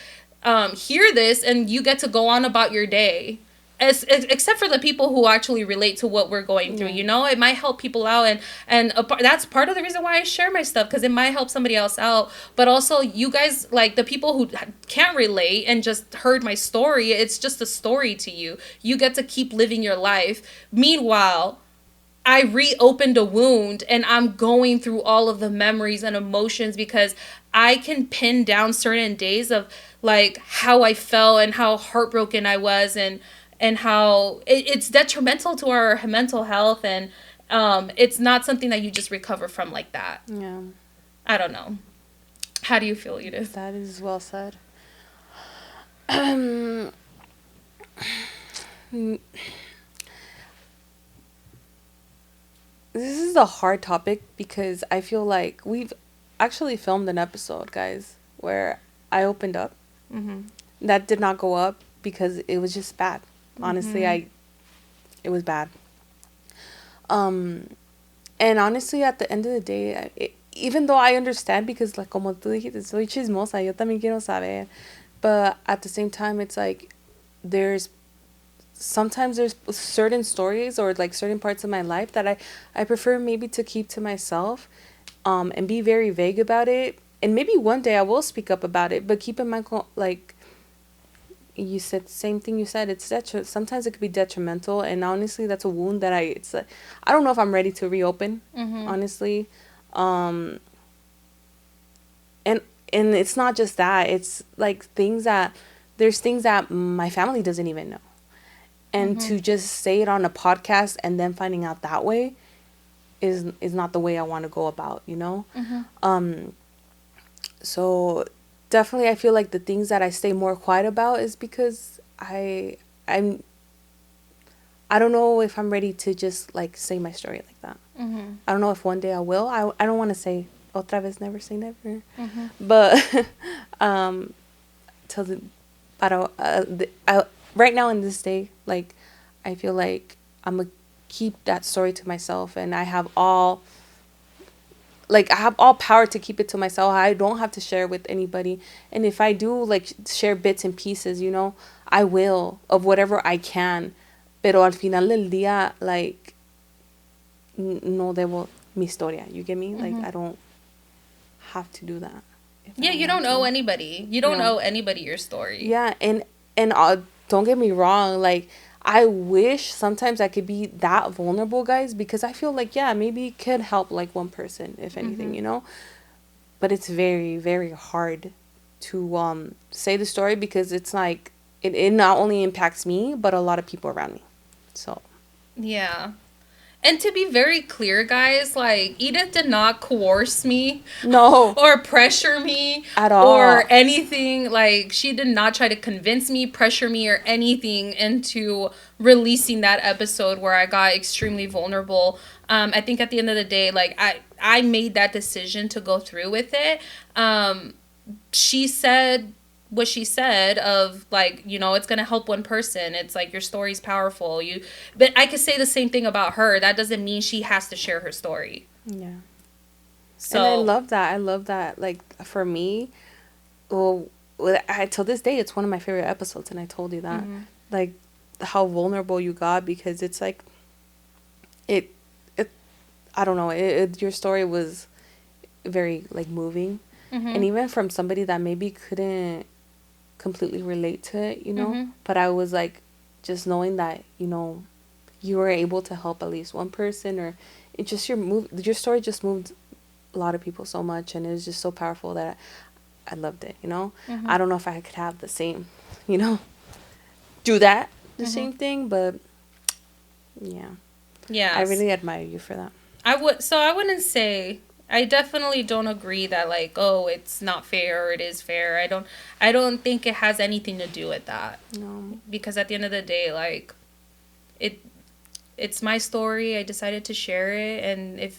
Speaker 2: hear this and you get to go on about your day. Except for the people who actually relate to what we're going through,
Speaker 1: Yeah.
Speaker 2: it might help people out, and that's part of the reason why I share my stuff, because it might help somebody else out. But also, you guys, like the people who can't relate and just heard my story, it's just a story to you. You get to keep living your life. Meanwhile, I reopened a wound and I'm going through all of the memories and emotions because I can pin down certain days of like how I felt and how heartbroken I was and how it's detrimental to our mental health and it's not something that you just recover from like that.
Speaker 1: Yeah.
Speaker 2: I don't know. How do you feel, Edith?
Speaker 1: That is well said. This is a hard topic because I feel like we've actually filmed an episode, guys, where I opened up.
Speaker 2: Mm-hmm.
Speaker 1: That did not go up because it was just bad. Honestly,
Speaker 2: Mm-hmm.
Speaker 1: it was bad. And honestly, at the end of the day, even though I understand because like como tú dijiste, soy chismosa, yo también quiero saber. But at the same time, it's like there's sometimes there's certain stories or like certain parts of my life that I prefer maybe to keep to myself, and be very vague about it. And maybe one day I will speak up about it, but keep in mind, like you said, same thing you said, sometimes it could be detrimental. And honestly, that's a wound that it's like, I don't know if I'm ready to reopen,
Speaker 2: Mm-hmm.
Speaker 1: honestly. Um, and it's not just that, it's like there's things that my family doesn't even know, and
Speaker 2: Mm-hmm.
Speaker 1: to just say it on a podcast and then finding out that way is not the way I want to go about, you know.
Speaker 2: Mm-hmm.
Speaker 1: So definitely I feel like the things that I stay more quiet about is because I'm I don't know if I'm ready to just like say my story like that.
Speaker 2: Mm-hmm.
Speaker 1: I don't know if one day I will. I don't want to say otra vez never say never,
Speaker 2: Mm-hmm.
Speaker 1: but um till the right now in this day, like I feel like I'm gonna keep that story to myself, and I have all power to keep it to myself. I don't have to share with anybody. And if I do like share bits and pieces, you know, I will of whatever I can. Pero al final del día, like, no debo mi historia. You get me? Like,
Speaker 2: Mm-hmm.
Speaker 1: I don't have to do that if I
Speaker 2: Yeah,
Speaker 1: don't
Speaker 2: you
Speaker 1: want
Speaker 2: don't owe
Speaker 1: to.
Speaker 2: anybody. You
Speaker 1: You
Speaker 2: don't
Speaker 1: know?
Speaker 2: owe anybody your story.
Speaker 1: Yeah, and don't get me wrong, like I wish sometimes I could be that vulnerable, guys, because I feel like yeah, maybe it could help like one person if anything,
Speaker 2: Mm-hmm.
Speaker 1: you know? But it's very very hard to say the story because it's like it not only impacts me but a lot of people around me. So,
Speaker 2: Yeah. And to be very clear, guys, like Edith did not coerce me
Speaker 1: no,
Speaker 2: or pressure me
Speaker 1: at
Speaker 2: or
Speaker 1: all.
Speaker 2: anything. Like she did not try to convince me, pressure me, or anything into releasing that episode where I got extremely vulnerable. I think at the end of the day, like I made that decision to go through with it. She said what she said of like, you know, it's gonna help one person. It's like your story's powerful. But I could say the same thing about her. That doesn't mean she has to share her story.
Speaker 1: Yeah. And I
Speaker 2: So
Speaker 1: love that. I love that. Like for me, well, till this day, it's one of my favorite episodes, and I told you that.
Speaker 2: mm-hmm.
Speaker 1: Like how vulnerable you got because it's like it it I don't know, your story was very like moving,
Speaker 2: Mm-hmm.
Speaker 1: and even from somebody that maybe couldn't completely relate to it, you know,
Speaker 2: Mm-hmm.
Speaker 1: but I was like just knowing that, you know, you were able to help at least one person, or it just your story just moved a lot of people so much, and it was just so powerful that I loved it, you know.
Speaker 2: Mm-hmm.
Speaker 1: I don't know if I could have the same, you know, do that the
Speaker 2: Mm-hmm.
Speaker 1: same thing, but yeah, I
Speaker 2: Yes.
Speaker 1: really admire you for that.
Speaker 2: I wouldn't say, I definitely don't agree that like, oh, it's not fair or it is fair. I don't think it has anything to do with that.
Speaker 1: No.
Speaker 2: Because at the end of the day, like it it's my story. I decided to share it, and if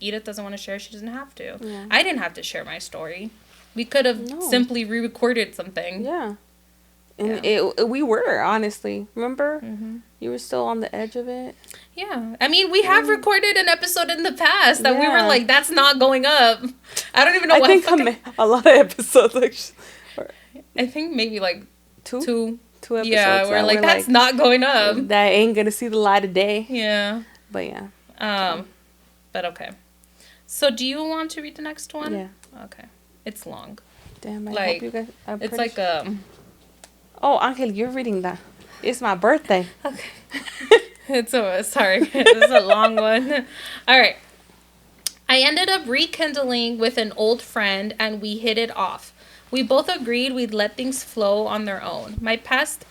Speaker 2: Edith doesn't want to share, she doesn't have to.
Speaker 1: Yeah.
Speaker 2: I didn't have to share my story. We could have
Speaker 1: No.
Speaker 2: simply re-recorded something.
Speaker 1: Yeah. And
Speaker 2: Yeah.
Speaker 1: we were honestly. Remember,
Speaker 2: Mm-hmm.
Speaker 1: you were still on the edge of it.
Speaker 2: Yeah. I mean, we have recorded an episode in the past that we were
Speaker 1: Yeah.
Speaker 2: like, that's not going up. I don't even know
Speaker 1: I
Speaker 2: what
Speaker 1: think
Speaker 2: fucking.
Speaker 1: a lot of episodes, like,
Speaker 2: I think maybe like
Speaker 1: two,
Speaker 2: two.
Speaker 1: two episodes.
Speaker 2: Yeah, we're
Speaker 1: that
Speaker 2: like,
Speaker 1: were
Speaker 2: that's
Speaker 1: like
Speaker 2: not going up.
Speaker 1: that ain't gonna see the light of day.
Speaker 2: Yeah.
Speaker 1: But yeah.
Speaker 2: Um, but okay. So do you want to read the next one?
Speaker 1: Yeah.
Speaker 2: Okay. It's long.
Speaker 1: Damn. I
Speaker 2: Like,
Speaker 1: hope you guys.
Speaker 2: It's like
Speaker 1: Oh, Angel, you're reading that. It's my birthday.
Speaker 2: Okay. Sorry. This is a long one. All right. I ended up rekindling with an old friend and we hit it off. We both agreed we'd let things flow on their own. My past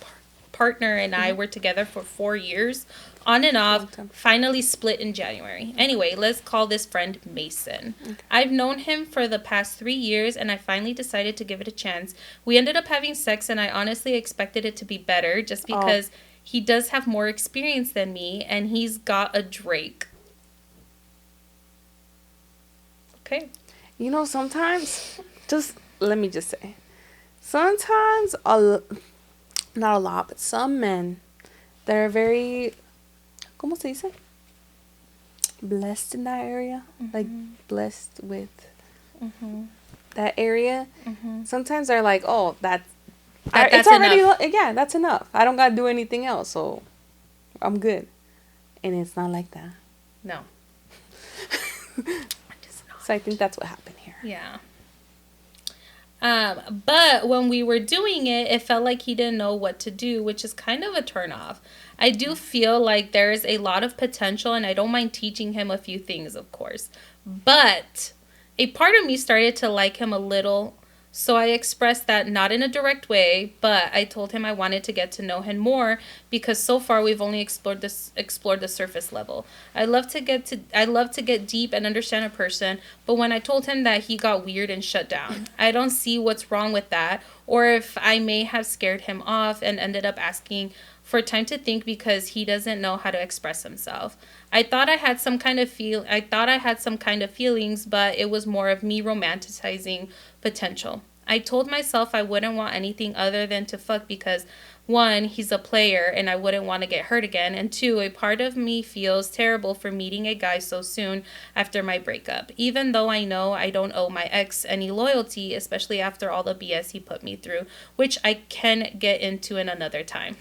Speaker 2: partner and I were together for 4 years, on and
Speaker 1: Long
Speaker 2: off,
Speaker 1: time.
Speaker 2: finally split in January. Anyway, let's call this friend Mason. I've known him for the past 3 years and I finally decided to give it a chance. We ended up having sex and I honestly expected it to be better just
Speaker 1: Oh.
Speaker 2: because he does have more experience than me and he's got a Drake. Okay.
Speaker 1: You know, sometimes, just let me just say, sometimes, not a lot, but some men, they're very, ¿cómo se dice? Blessed in that area. Like, blessed with that area. Sometimes they're like, oh, that's
Speaker 2: That's
Speaker 1: already,
Speaker 2: enough.
Speaker 1: yeah, that's enough. I don't got to do anything else, so I'm good. And it's not like that.
Speaker 2: No.
Speaker 1: So I think that's what happened here.
Speaker 2: Yeah. But when we were doing it, it felt like he didn't know what to do, which is kind of a turnoff. I do feel like there is a lot of potential, and I don't mind teaching him a few things, of course. But a part of me started to like him a little, so I expressed that not in a direct way, but I told him I wanted to get to know him more because so far we've only explored the surface level. I love to get deep and understand a person, but when I told him that, he got weird and shut down. I don't see what's wrong with that, or if I may have scared him off and ended up asking for time to think because he doesn't know how to express himself. I thought I had some kind of feelings, but it was more of me romanticizing potential. I told myself I wouldn't want anything other than to fuck because, one, he's a player and I wouldn't want to get hurt again, and two, a part of me feels terrible for meeting a guy so soon after my breakup, even though I know I don't owe my ex any loyalty, especially after all the BS he put me through, which I can get into in another time.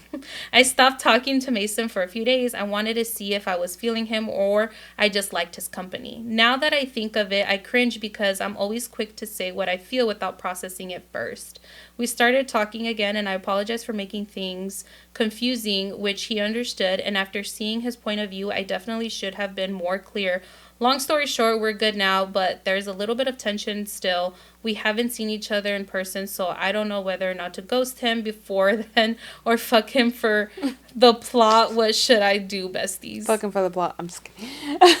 Speaker 2: I stopped talking to Mason for a few days. I wanted to see if I was feeling him or I just liked his company. Now that I think of it, I cringe because I'm always quick to say what I feel without processing it first. We started talking again and I apologized for making things confusing, which he understood, and after seeing his point of view, I definitely should have been more clear. Long story short, we're good now, but there's a little bit of tension still. We haven't seen each other in person, so I don't know whether or not to ghost him before then or fuck him for the plot. What should I do, besties?
Speaker 1: Fucking for the plot. I'm just kidding.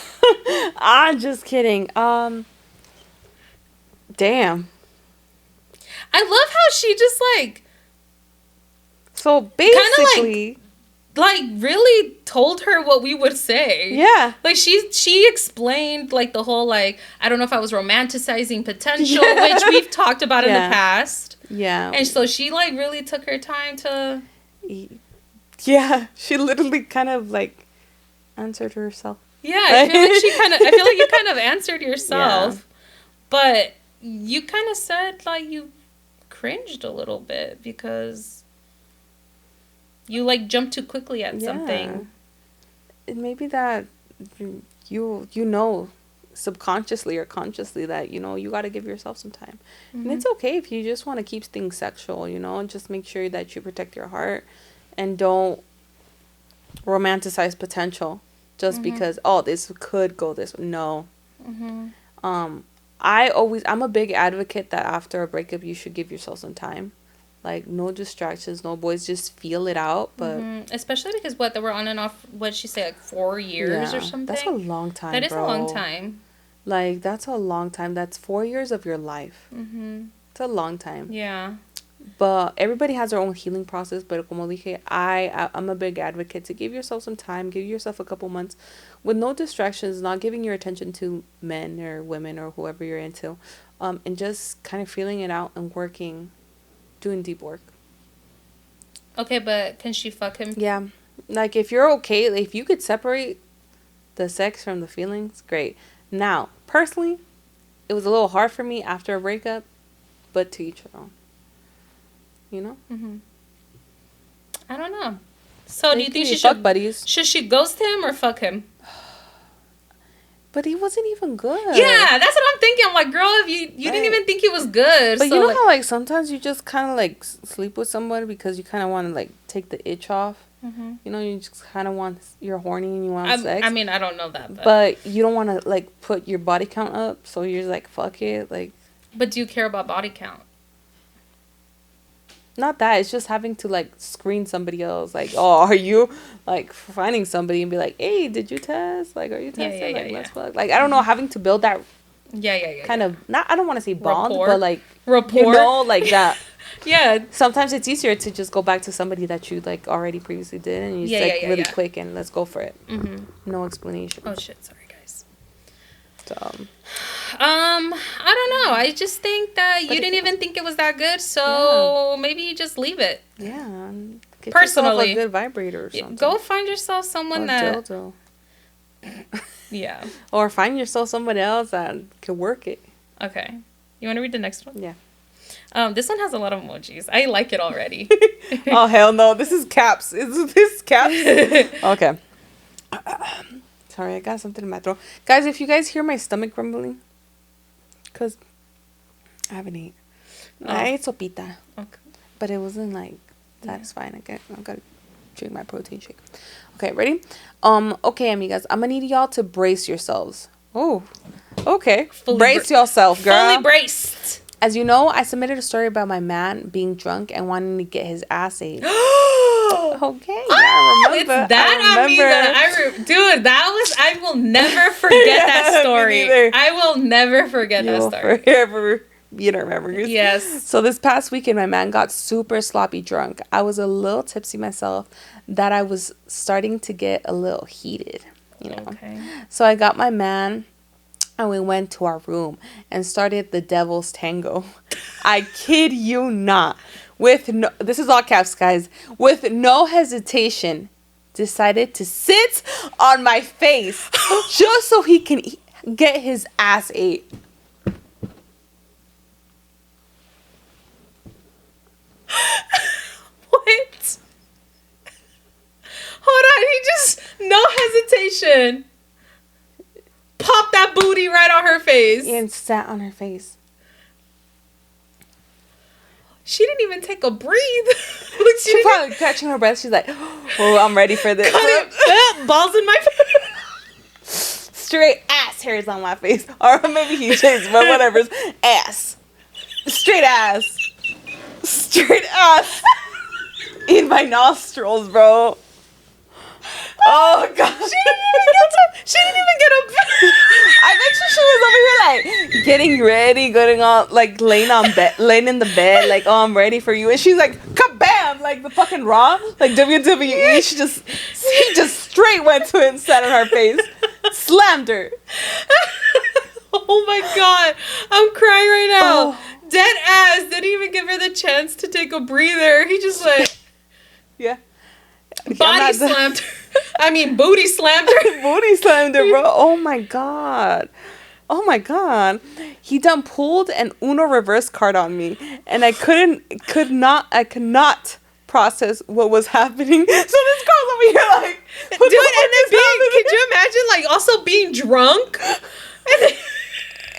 Speaker 1: I'm just kidding. Damn.
Speaker 2: I love how she just
Speaker 1: So basically,
Speaker 2: really told her what we would say.
Speaker 1: yeah.
Speaker 2: Like she explained like the whole I don't know if I was romanticizing potential, which we've talked about in the past.
Speaker 1: Yeah.
Speaker 2: And so she really took her time to.
Speaker 1: Yeah, she literally kind of answered herself.
Speaker 2: Yeah, I feel like you kind of answered yourself, but you kind of said you cringed a little bit because you jumped too quickly at something.
Speaker 1: It may be that you know subconsciously or consciously that you got to give yourself some time. And it's okay if you just want to keep things sexual, and just make sure that you protect your heart and don't romanticize potential just because this could go this way. No. I'm a big advocate that after a breakup you should give yourself some time. No distractions, no boys, just feel it out. But
Speaker 2: especially because they were on and off, what'd she say, 4 years or something?
Speaker 1: That's a long time.
Speaker 2: That is a long time.
Speaker 1: That's a long time. That's 4 years of your life. It's a long time.
Speaker 2: Yeah.
Speaker 1: But everybody has their own healing process. But como dije, I'm a big advocate to give yourself some time, give yourself a couple months with no distractions, not giving your attention to men or women or whoever you're into, and just kind of feeling it out and doing deep work.
Speaker 2: Okay, but can she fuck him?
Speaker 1: Yeah. If you're okay, if you could separate the sex from the feelings, great. Now, personally, it was a little hard for me after a breakup, but to each their own.
Speaker 2: I don't know. So do you think she
Speaker 1: fuck buddies?
Speaker 2: Should she ghost him or fuck him?
Speaker 1: But he wasn't even good.
Speaker 2: Yeah, that's what I'm thinking. I'm like, girl, if you didn't even think he was good.
Speaker 1: But so, how sometimes you just kind of sleep with somebody because you kind of want to take the itch off.
Speaker 2: Mm-hmm.
Speaker 1: You know, you just kind of want, you're horny and you want sex.
Speaker 2: I mean, I don't know that,
Speaker 1: but you don't want to like put your body count up, so you're just like, fuck it, like.
Speaker 2: But do you care about body count?
Speaker 1: Not that, it's just having to like screen somebody else. Like, oh, are you like finding somebody and be like, hey, did you test? Like, are you testing? Let's fuck. Like, I don't know, having to build that. Kind of, not, I don't want to say bond, rapport. But like
Speaker 2: rapport.
Speaker 1: You know, like that.
Speaker 2: Yeah.
Speaker 1: Sometimes it's easier to just go back to somebody that you like already previously did, and you just really quick and let's go for it. Mm-hmm. No explanation.
Speaker 2: Oh shit! Sorry, guys.
Speaker 1: So.
Speaker 2: I don't know. I just think that you didn't even think it was that good, so maybe you just leave it.
Speaker 1: Yeah. Get
Speaker 2: personally,
Speaker 1: a good vibrator or something.
Speaker 2: Go find yourself someone that.
Speaker 1: Dildo.
Speaker 2: Yeah.
Speaker 1: Or find yourself somebody else that can work it.
Speaker 2: Okay. You want to read the next one?
Speaker 1: Yeah.
Speaker 2: This one has a lot of emojis. I like it already.
Speaker 1: Oh hell no! This is caps. Is this caps? Okay. Sorry, I got something in my throat. Guys, if you guys hear my stomach rumbling, because I haven't eaten. I ate sopita. Okay. But it wasn't, like, satisfying. I gotta drink my protein shake. Okay, ready? Okay, amigas. I'm gonna need y'all to brace yourselves. Oh, okay. Brace yourself, girl.
Speaker 2: Fully braced.
Speaker 1: As you know, I submitted a story about my man being drunk and wanting to get his ass ate. Okay, I remember.
Speaker 2: It's that, amiga. Dude, that was. I will never forget that story. I will never forget that story.
Speaker 1: Forever be in our memories.
Speaker 2: Yes.
Speaker 1: So this past weekend, my man got super sloppy drunk. I was a little tipsy myself, that I was starting to get a little heated. You know. Okay. So I got my man, and we went to our room and started the devil's tango. I kid you not. This is all caps, guys. With no hesitation, decided to sit on my face just so he can get his ass ate.
Speaker 2: What? Hold on, he just, no hesitation, popped that booty right on her face.
Speaker 1: And sat on her face.
Speaker 2: She didn't even take a breathe.
Speaker 1: She probably catching her breath. She's like, oh, I'm ready for this.
Speaker 2: Balls in my face.
Speaker 1: Straight ass hairs on my face. Or maybe he changed, but whatever. Ass. Straight ass. Straight ass. In my nostrils, bro. Oh god.
Speaker 2: She didn't even get up.
Speaker 1: I bet you she was over here like getting ready, going on, like laying in the bed, like, oh, I'm ready for you. And she's like, kabam, like the fucking Raw, like WWE. He just straight went to it and sat on her face, slammed her.
Speaker 2: Oh my god, I'm crying right now. Oh. Dead ass didn't even give her the chance to take a breather. He just like,
Speaker 1: yeah.
Speaker 2: Body slammed her. I mean, booty slammed her.
Speaker 1: Booty slammed her, bro. Oh my god. Oh my god. He done pulled an Uno reverse card on me, and I could not process what was happening. So this girl's over here like,
Speaker 2: dude, and then could you imagine like also being drunk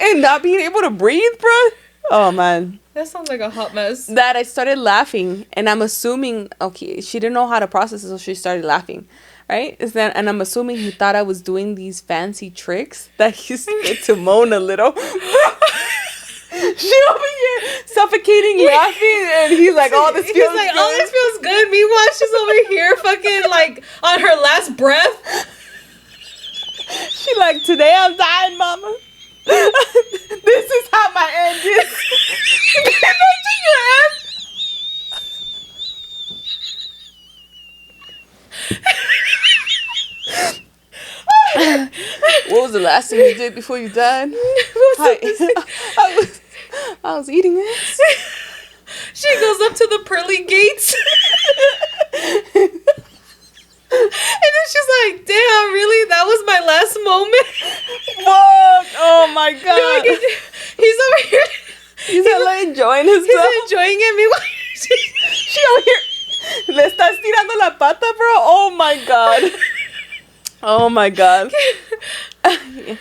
Speaker 1: and not being able to breathe, bro? Oh man.
Speaker 2: That sounds like a hot mess.
Speaker 1: That I started laughing, and I'm assuming, okay, she didn't know how to process it, so she started laughing, right? And I'm assuming he thought I was doing these fancy tricks that he started to moan a little. She over here suffocating, laughing, and he's like, "Oh, this feels good."
Speaker 2: "Oh, this feels good." Meanwhile, she's over here, fucking like on her last breath.
Speaker 1: She like, "Today I'm dying, mama." This is how my end is. Imagine your end. What was the last thing you did before you died? I was eating this.
Speaker 2: She goes up to the pearly gates. And then she's like, damn, really? That was my last moment?
Speaker 1: Fuck. Oh my god.
Speaker 2: He's over here.
Speaker 1: He's enjoying himself.
Speaker 2: He's enjoying it. Meanwhile,
Speaker 1: she over here. Le estás tirando la pata, bro. Oh my god. Oh my god.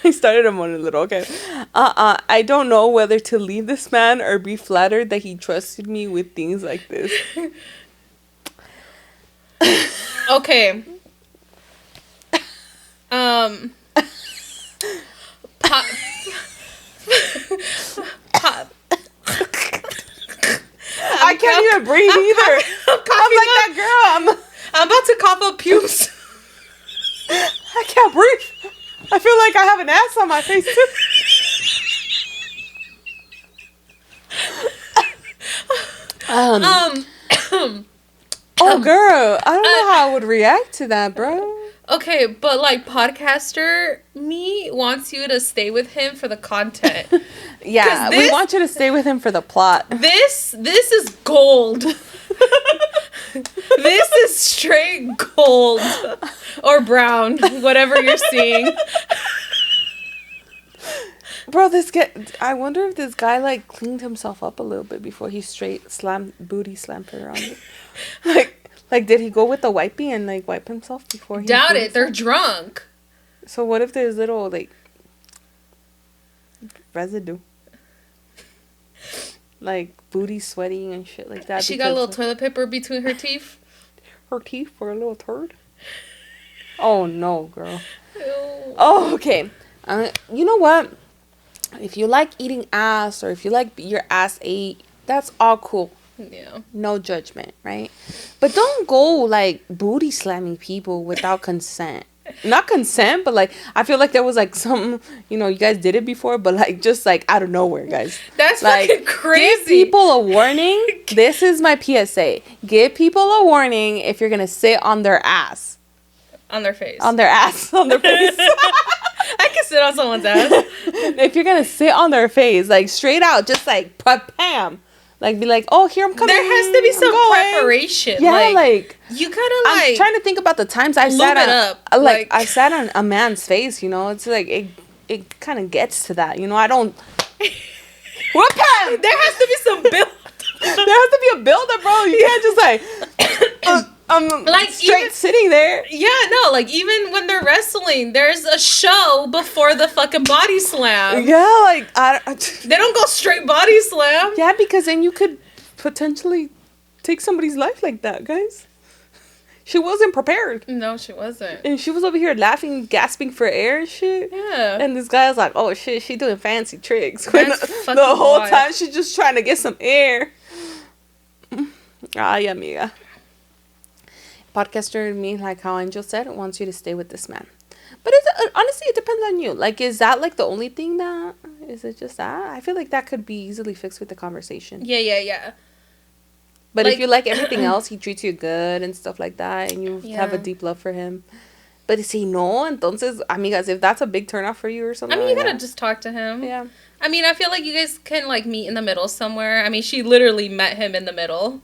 Speaker 1: He started to moan a little. Okay. I don't know whether to leave this man or be flattered that he trusted me with things like this.
Speaker 2: Okay. Pop. Pop.
Speaker 1: I can't even breathe either. I'm like that girl.
Speaker 2: I'm about to cough up pubes.
Speaker 1: I can't breathe. I feel like I have an ass on my face too. Oh, girl, I don't know how I would react to that, bro.
Speaker 2: Okay, but like podcaster me wants you to stay with him for the content.
Speaker 1: Yeah, we want you to stay with him for the plot.
Speaker 2: This is gold. This is straight gold or brown, whatever you're seeing.
Speaker 1: Bro, I wonder if this guy like cleaned himself up a little bit before he straight booty slammed her on it. Like did he go with the wipey and like wipe himself before he
Speaker 2: Doubt it. They're drunk.
Speaker 1: So what if there's little like residue? Like booty sweating and shit like that.
Speaker 2: She got a little toilet paper between her teeth.
Speaker 1: Her teeth were a little turd? Oh no, girl.
Speaker 2: Ew.
Speaker 1: Oh, okay. You know what? If you like eating ass or if you like your ass ate, that's all cool.
Speaker 2: Yeah.
Speaker 1: No judgment, right? But don't go like booty slamming people without consent. Not consent, but like I feel like there was like some, you guys did it before, but like just like out of nowhere, guys.
Speaker 2: That's
Speaker 1: like,
Speaker 2: fucking crazy.
Speaker 1: Give people a warning. This is my PSA. Give people a warning if you're gonna sit on their ass.
Speaker 2: On their face.
Speaker 1: On their ass. On their face.
Speaker 2: I can sit on someone's ass.
Speaker 1: If you're gonna sit on their face, like straight out, just like pam. Like be like, oh, here I'm coming.
Speaker 2: There has to be some preparation.
Speaker 1: Yeah, like
Speaker 2: you gotta like.
Speaker 1: I'm trying to think about the times I've sat on, like I sat on a man's face. It's like it kind of gets to that. I don't. Whoop!
Speaker 2: There has to be some build.
Speaker 1: There has to be a builder, bro. You can't just like. Like straight even, sitting there.
Speaker 2: Yeah, no, like even when they're wrestling, there's a show before the fucking body slam.
Speaker 1: Yeah, like
Speaker 2: they don't go straight body slam.
Speaker 1: Yeah, because then you could potentially take somebody's life like that, guys. She wasn't prepared.
Speaker 2: No, she wasn't.
Speaker 1: And she was over here laughing, gasping for air and shit.
Speaker 2: Yeah.
Speaker 1: And this guy was like, oh shit, she doing fancy tricks. The whole time she's just trying to get some air. Ay, amiga. Podcaster me, like how Angel said, wants you to stay with this man. But honestly, it depends on you. Like, is that like the only thing that... Is it just that? I feel like that could be easily fixed with the conversation.
Speaker 2: Yeah.
Speaker 1: But if you like everything else, he treats you good and stuff like that, and you have a deep love for him. But si no, entonces, amigas, if that's a big turnoff for you or something,
Speaker 2: I mean, you gotta just talk to him.
Speaker 1: Yeah.
Speaker 2: I mean, I feel like you guys can like meet in the middle somewhere. I mean, she literally met him in the middle.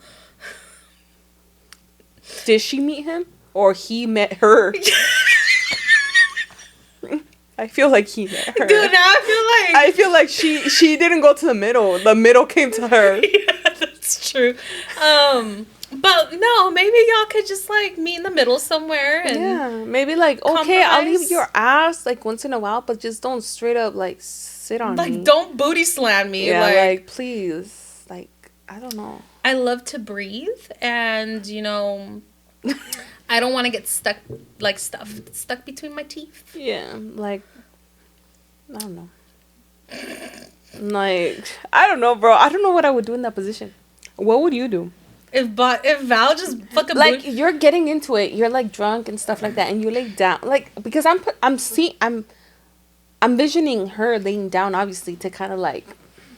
Speaker 1: Did she meet him? Or he met her? I feel like he met her.
Speaker 2: Dude, now
Speaker 1: I feel like she didn't go to the middle. The middle came to her.
Speaker 2: Yeah, that's true. But no, maybe y'all could just like meet in the middle somewhere and
Speaker 1: yeah, maybe like okay, I'll leave your ass like once in a while, but just don't straight up like sit on me.
Speaker 2: Like don't booty slam me.
Speaker 1: Yeah, like please. Like I don't know.
Speaker 2: I love to breathe and I don't want to get stuck between my teeth.
Speaker 1: Yeah, like I don't know. Like I don't know, bro. I don't know what I would do in that position. What would you do?
Speaker 2: If Val just fucking
Speaker 1: like you're getting into it, you're like drunk and stuff like that, and you lay down like because I'm visioning her laying down obviously to kind of like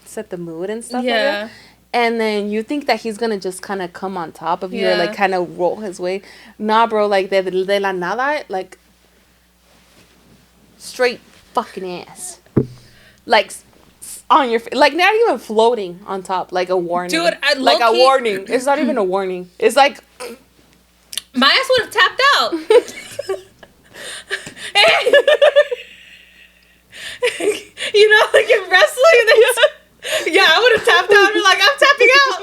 Speaker 1: set the mood and stuff like that. And then you think that he's gonna just kind of come on top of you or like kind of roll his way. Nah, bro, like de la nada, like straight fucking ass, like on your face, like not even floating on top, like a warning.
Speaker 2: Dude,
Speaker 1: like a warning. It's not even a warning. It's like
Speaker 2: my ass would have tapped out. Like in wrestling, yeah, I would have tapped out and be like, I'm tapping out.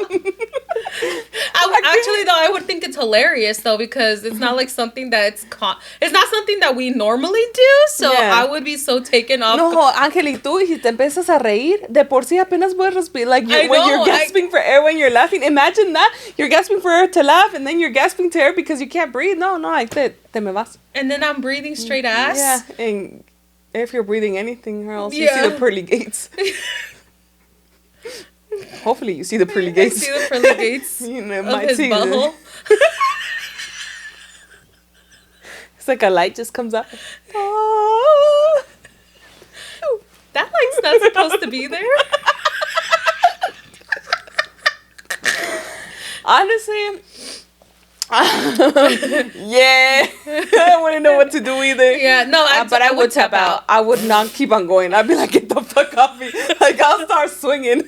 Speaker 2: I would think it's hilarious hilarious though, because it's not like something that's it's not something that we normally do. So I would be so taken off.
Speaker 1: No, Ángel, y tú, y si te empiezas a reír, de por sí apenas puedes respirar. Like, when you're gasping for air when you're laughing. Imagine that. You're gasping for air to laugh, and then you're gasping to air because you can't breathe. No, like, te me vas.
Speaker 2: And then I'm breathing straight ass.
Speaker 1: Yeah, and if you're breathing anything else, you see the pearly gates. Hopefully you see the pearly gates.
Speaker 2: See the pearly gates
Speaker 1: you know,
Speaker 2: of his butthole.
Speaker 1: It's like a light just comes out. Oh.
Speaker 2: That light's not supposed to be there.
Speaker 1: Honestly, yeah, I wouldn't know what to do either.
Speaker 2: Yeah, no,
Speaker 1: but I would tap out. I would not keep on going. I'd be like, get the fuck off me. Like, I'll start swinging.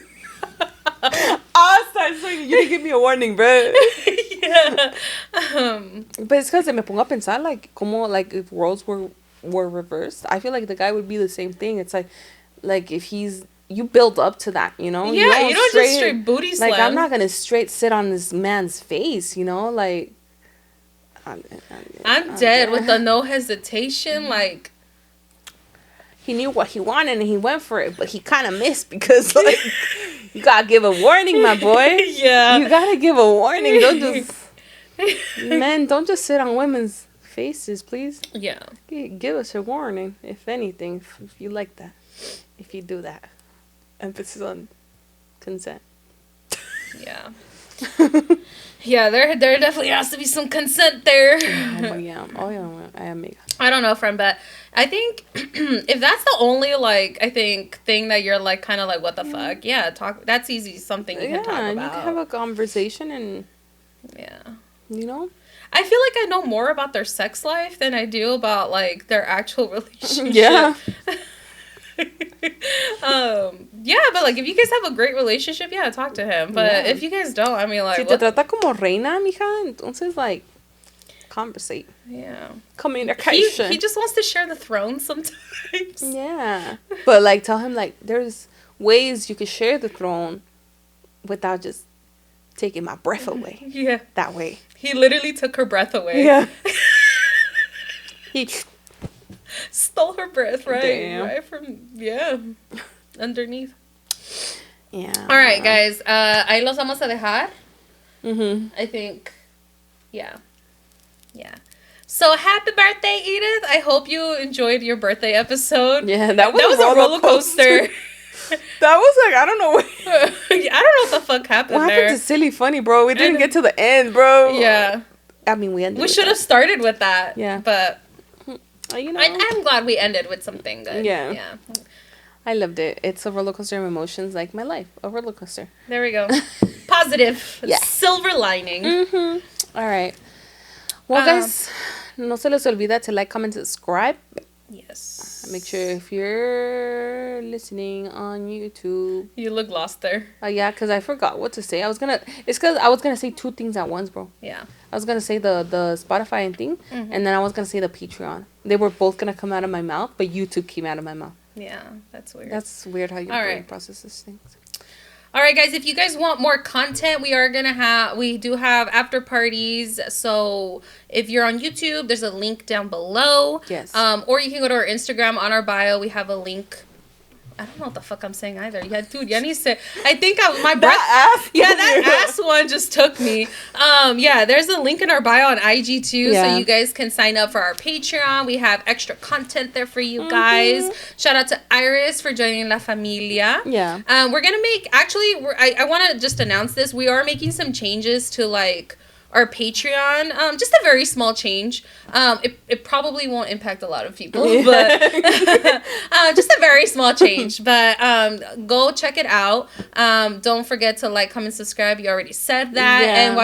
Speaker 1: You didn't give me a warning, bro.
Speaker 2: Yeah.
Speaker 1: But it's because me pongo a pensar, like, como, like, if roles were reversed, I feel like the guy would be the same thing. It's like if you build up to that, you know?
Speaker 2: Yeah, you don't just straight booty slam.
Speaker 1: Like, I'm not going to straight sit on this man's face, you know? Like,
Speaker 2: I'm dead with the no hesitation, like.
Speaker 1: He knew what he wanted and he went for it, but he kind of missed because, like, you got to give a warning, my boy.
Speaker 2: Yeah.
Speaker 1: You got to give a warning. Don't just sit on women's faces, please.
Speaker 2: Yeah.
Speaker 1: Give us a warning, if anything, if you like that. If you do that. Emphasis on consent.
Speaker 2: Yeah. Yeah, there definitely has to be some consent there.
Speaker 1: Oh yeah, amiga.
Speaker 2: I don't know, friend, but I think if that's the only, like, I think thing that you're, like, kind of like, what the fuck? Yeah, talk. That's easy, something you can talk about.
Speaker 1: You can have a conversation and,
Speaker 2: yeah.
Speaker 1: You know?
Speaker 2: I feel like I know more about their sex life than I do about, like, their actual relationship.
Speaker 1: Yeah.
Speaker 2: Yeah, but, like, if you guys have a great relationship, yeah, talk to him. But if you guys don't, I mean, like,
Speaker 1: si te trata como reina, mija, entonces, like, conversate.
Speaker 2: Yeah.
Speaker 1: Communication.
Speaker 2: He just wants to share the throne sometimes.
Speaker 1: Yeah. But, like, tell him, like, there's ways you can share the throne without just taking my breath away.
Speaker 2: Yeah.
Speaker 1: That way.
Speaker 2: He literally took her breath away.
Speaker 1: Yeah. He
Speaker 2: stole her breath, right?
Speaker 1: Damn.
Speaker 2: Right from, underneath.
Speaker 1: Yeah.
Speaker 2: All right, guys. Ahí los vamos a dejar.
Speaker 1: Mm-hmm.
Speaker 2: I think, yeah. So happy birthday, Edith. I hope you enjoyed your birthday episode.
Speaker 1: Yeah, that was
Speaker 2: a roller coaster.
Speaker 1: That was like, I don't know.
Speaker 2: I don't know what the fuck happened
Speaker 1: what
Speaker 2: there.
Speaker 1: happened to Silly Funny, bro? We didn't get to the end, bro.
Speaker 2: Yeah.
Speaker 1: I mean, we ended.
Speaker 2: We should have started with that.
Speaker 1: Yeah.
Speaker 2: But,
Speaker 1: you know.
Speaker 2: I'm glad we ended with something good.
Speaker 1: Yeah. I loved it. It's a roller coaster of emotions, like my life. A roller coaster.
Speaker 2: There we go. Positive.
Speaker 1: Yeah.
Speaker 2: Silver lining.
Speaker 1: Mm-hmm. All right. Well, guys, no se les olvida to like, comment, subscribe.
Speaker 2: Yes.
Speaker 1: Make sure if you're listening on YouTube.
Speaker 2: You look lost there.
Speaker 1: Yeah, because I forgot what to say. It's because I was going to say two things at once, bro.
Speaker 2: Yeah.
Speaker 1: I was going to say the Spotify and thing, and then I was going to say the Patreon. They were both going to come out of my mouth, but YouTube came out of my mouth.
Speaker 2: Yeah, that's weird.
Speaker 1: That's weird how your brain processes things.
Speaker 2: All right, guys, if you guys want more content, we do have after parties. So if you're on YouTube, there's a link down below.
Speaker 1: Yes.
Speaker 2: Or you can go to our Instagram. On our bio, we have a link. I don't know what the fuck I'm saying either. Yeah, dude, Yanni said, I think my breath. That ass one just took me. Yeah, there's a link in our bio on IG too, so you guys can sign up for our Patreon. We have extra content there for you guys. Shout out to Iris for joining La Familia.
Speaker 1: Yeah.
Speaker 2: We're gonna make, I want to just announce this. We are making some changes to, like, our Patreon, just a very small change. It probably won't impact a lot of people, but just a very small change. But go check it out. Don't forget to like, comment, subscribe. You already said that. And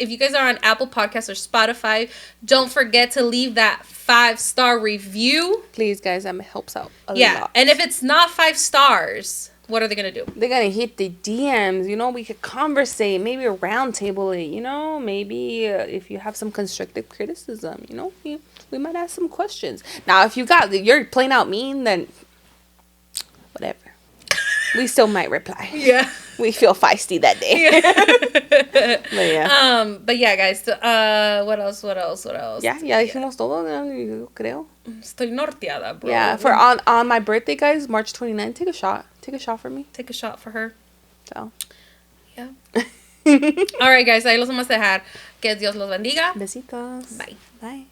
Speaker 2: if you guys are on Apple Podcasts or Spotify, don't forget to leave that 5-star review.
Speaker 1: Please, guys, that helps out a lot.
Speaker 2: And if it's not 5 stars, what are they going to do?
Speaker 1: They're going to hit the DMs. You know, we could conversate. Maybe a round table it. You know, maybe if you have some constructive criticism, you know, we might ask some questions. Now, if you're plain out mean, then whatever. We still might reply.
Speaker 2: Yeah.
Speaker 1: We feel feisty that day. yeah.
Speaker 2: But yeah, guys. What else? What else? What else?
Speaker 1: Ya dijimos todo, yo creo.
Speaker 2: Estoy norteada, bro.
Speaker 1: Yeah, for on my birthday, guys, March 29th, take a shot. Take a shot for me.
Speaker 2: Take a shot for her.
Speaker 1: So.
Speaker 2: Yeah. All right, guys. Ahí los vamos a dejar. Que Dios los bendiga.
Speaker 1: Besitos.
Speaker 2: Bye.
Speaker 1: Bye.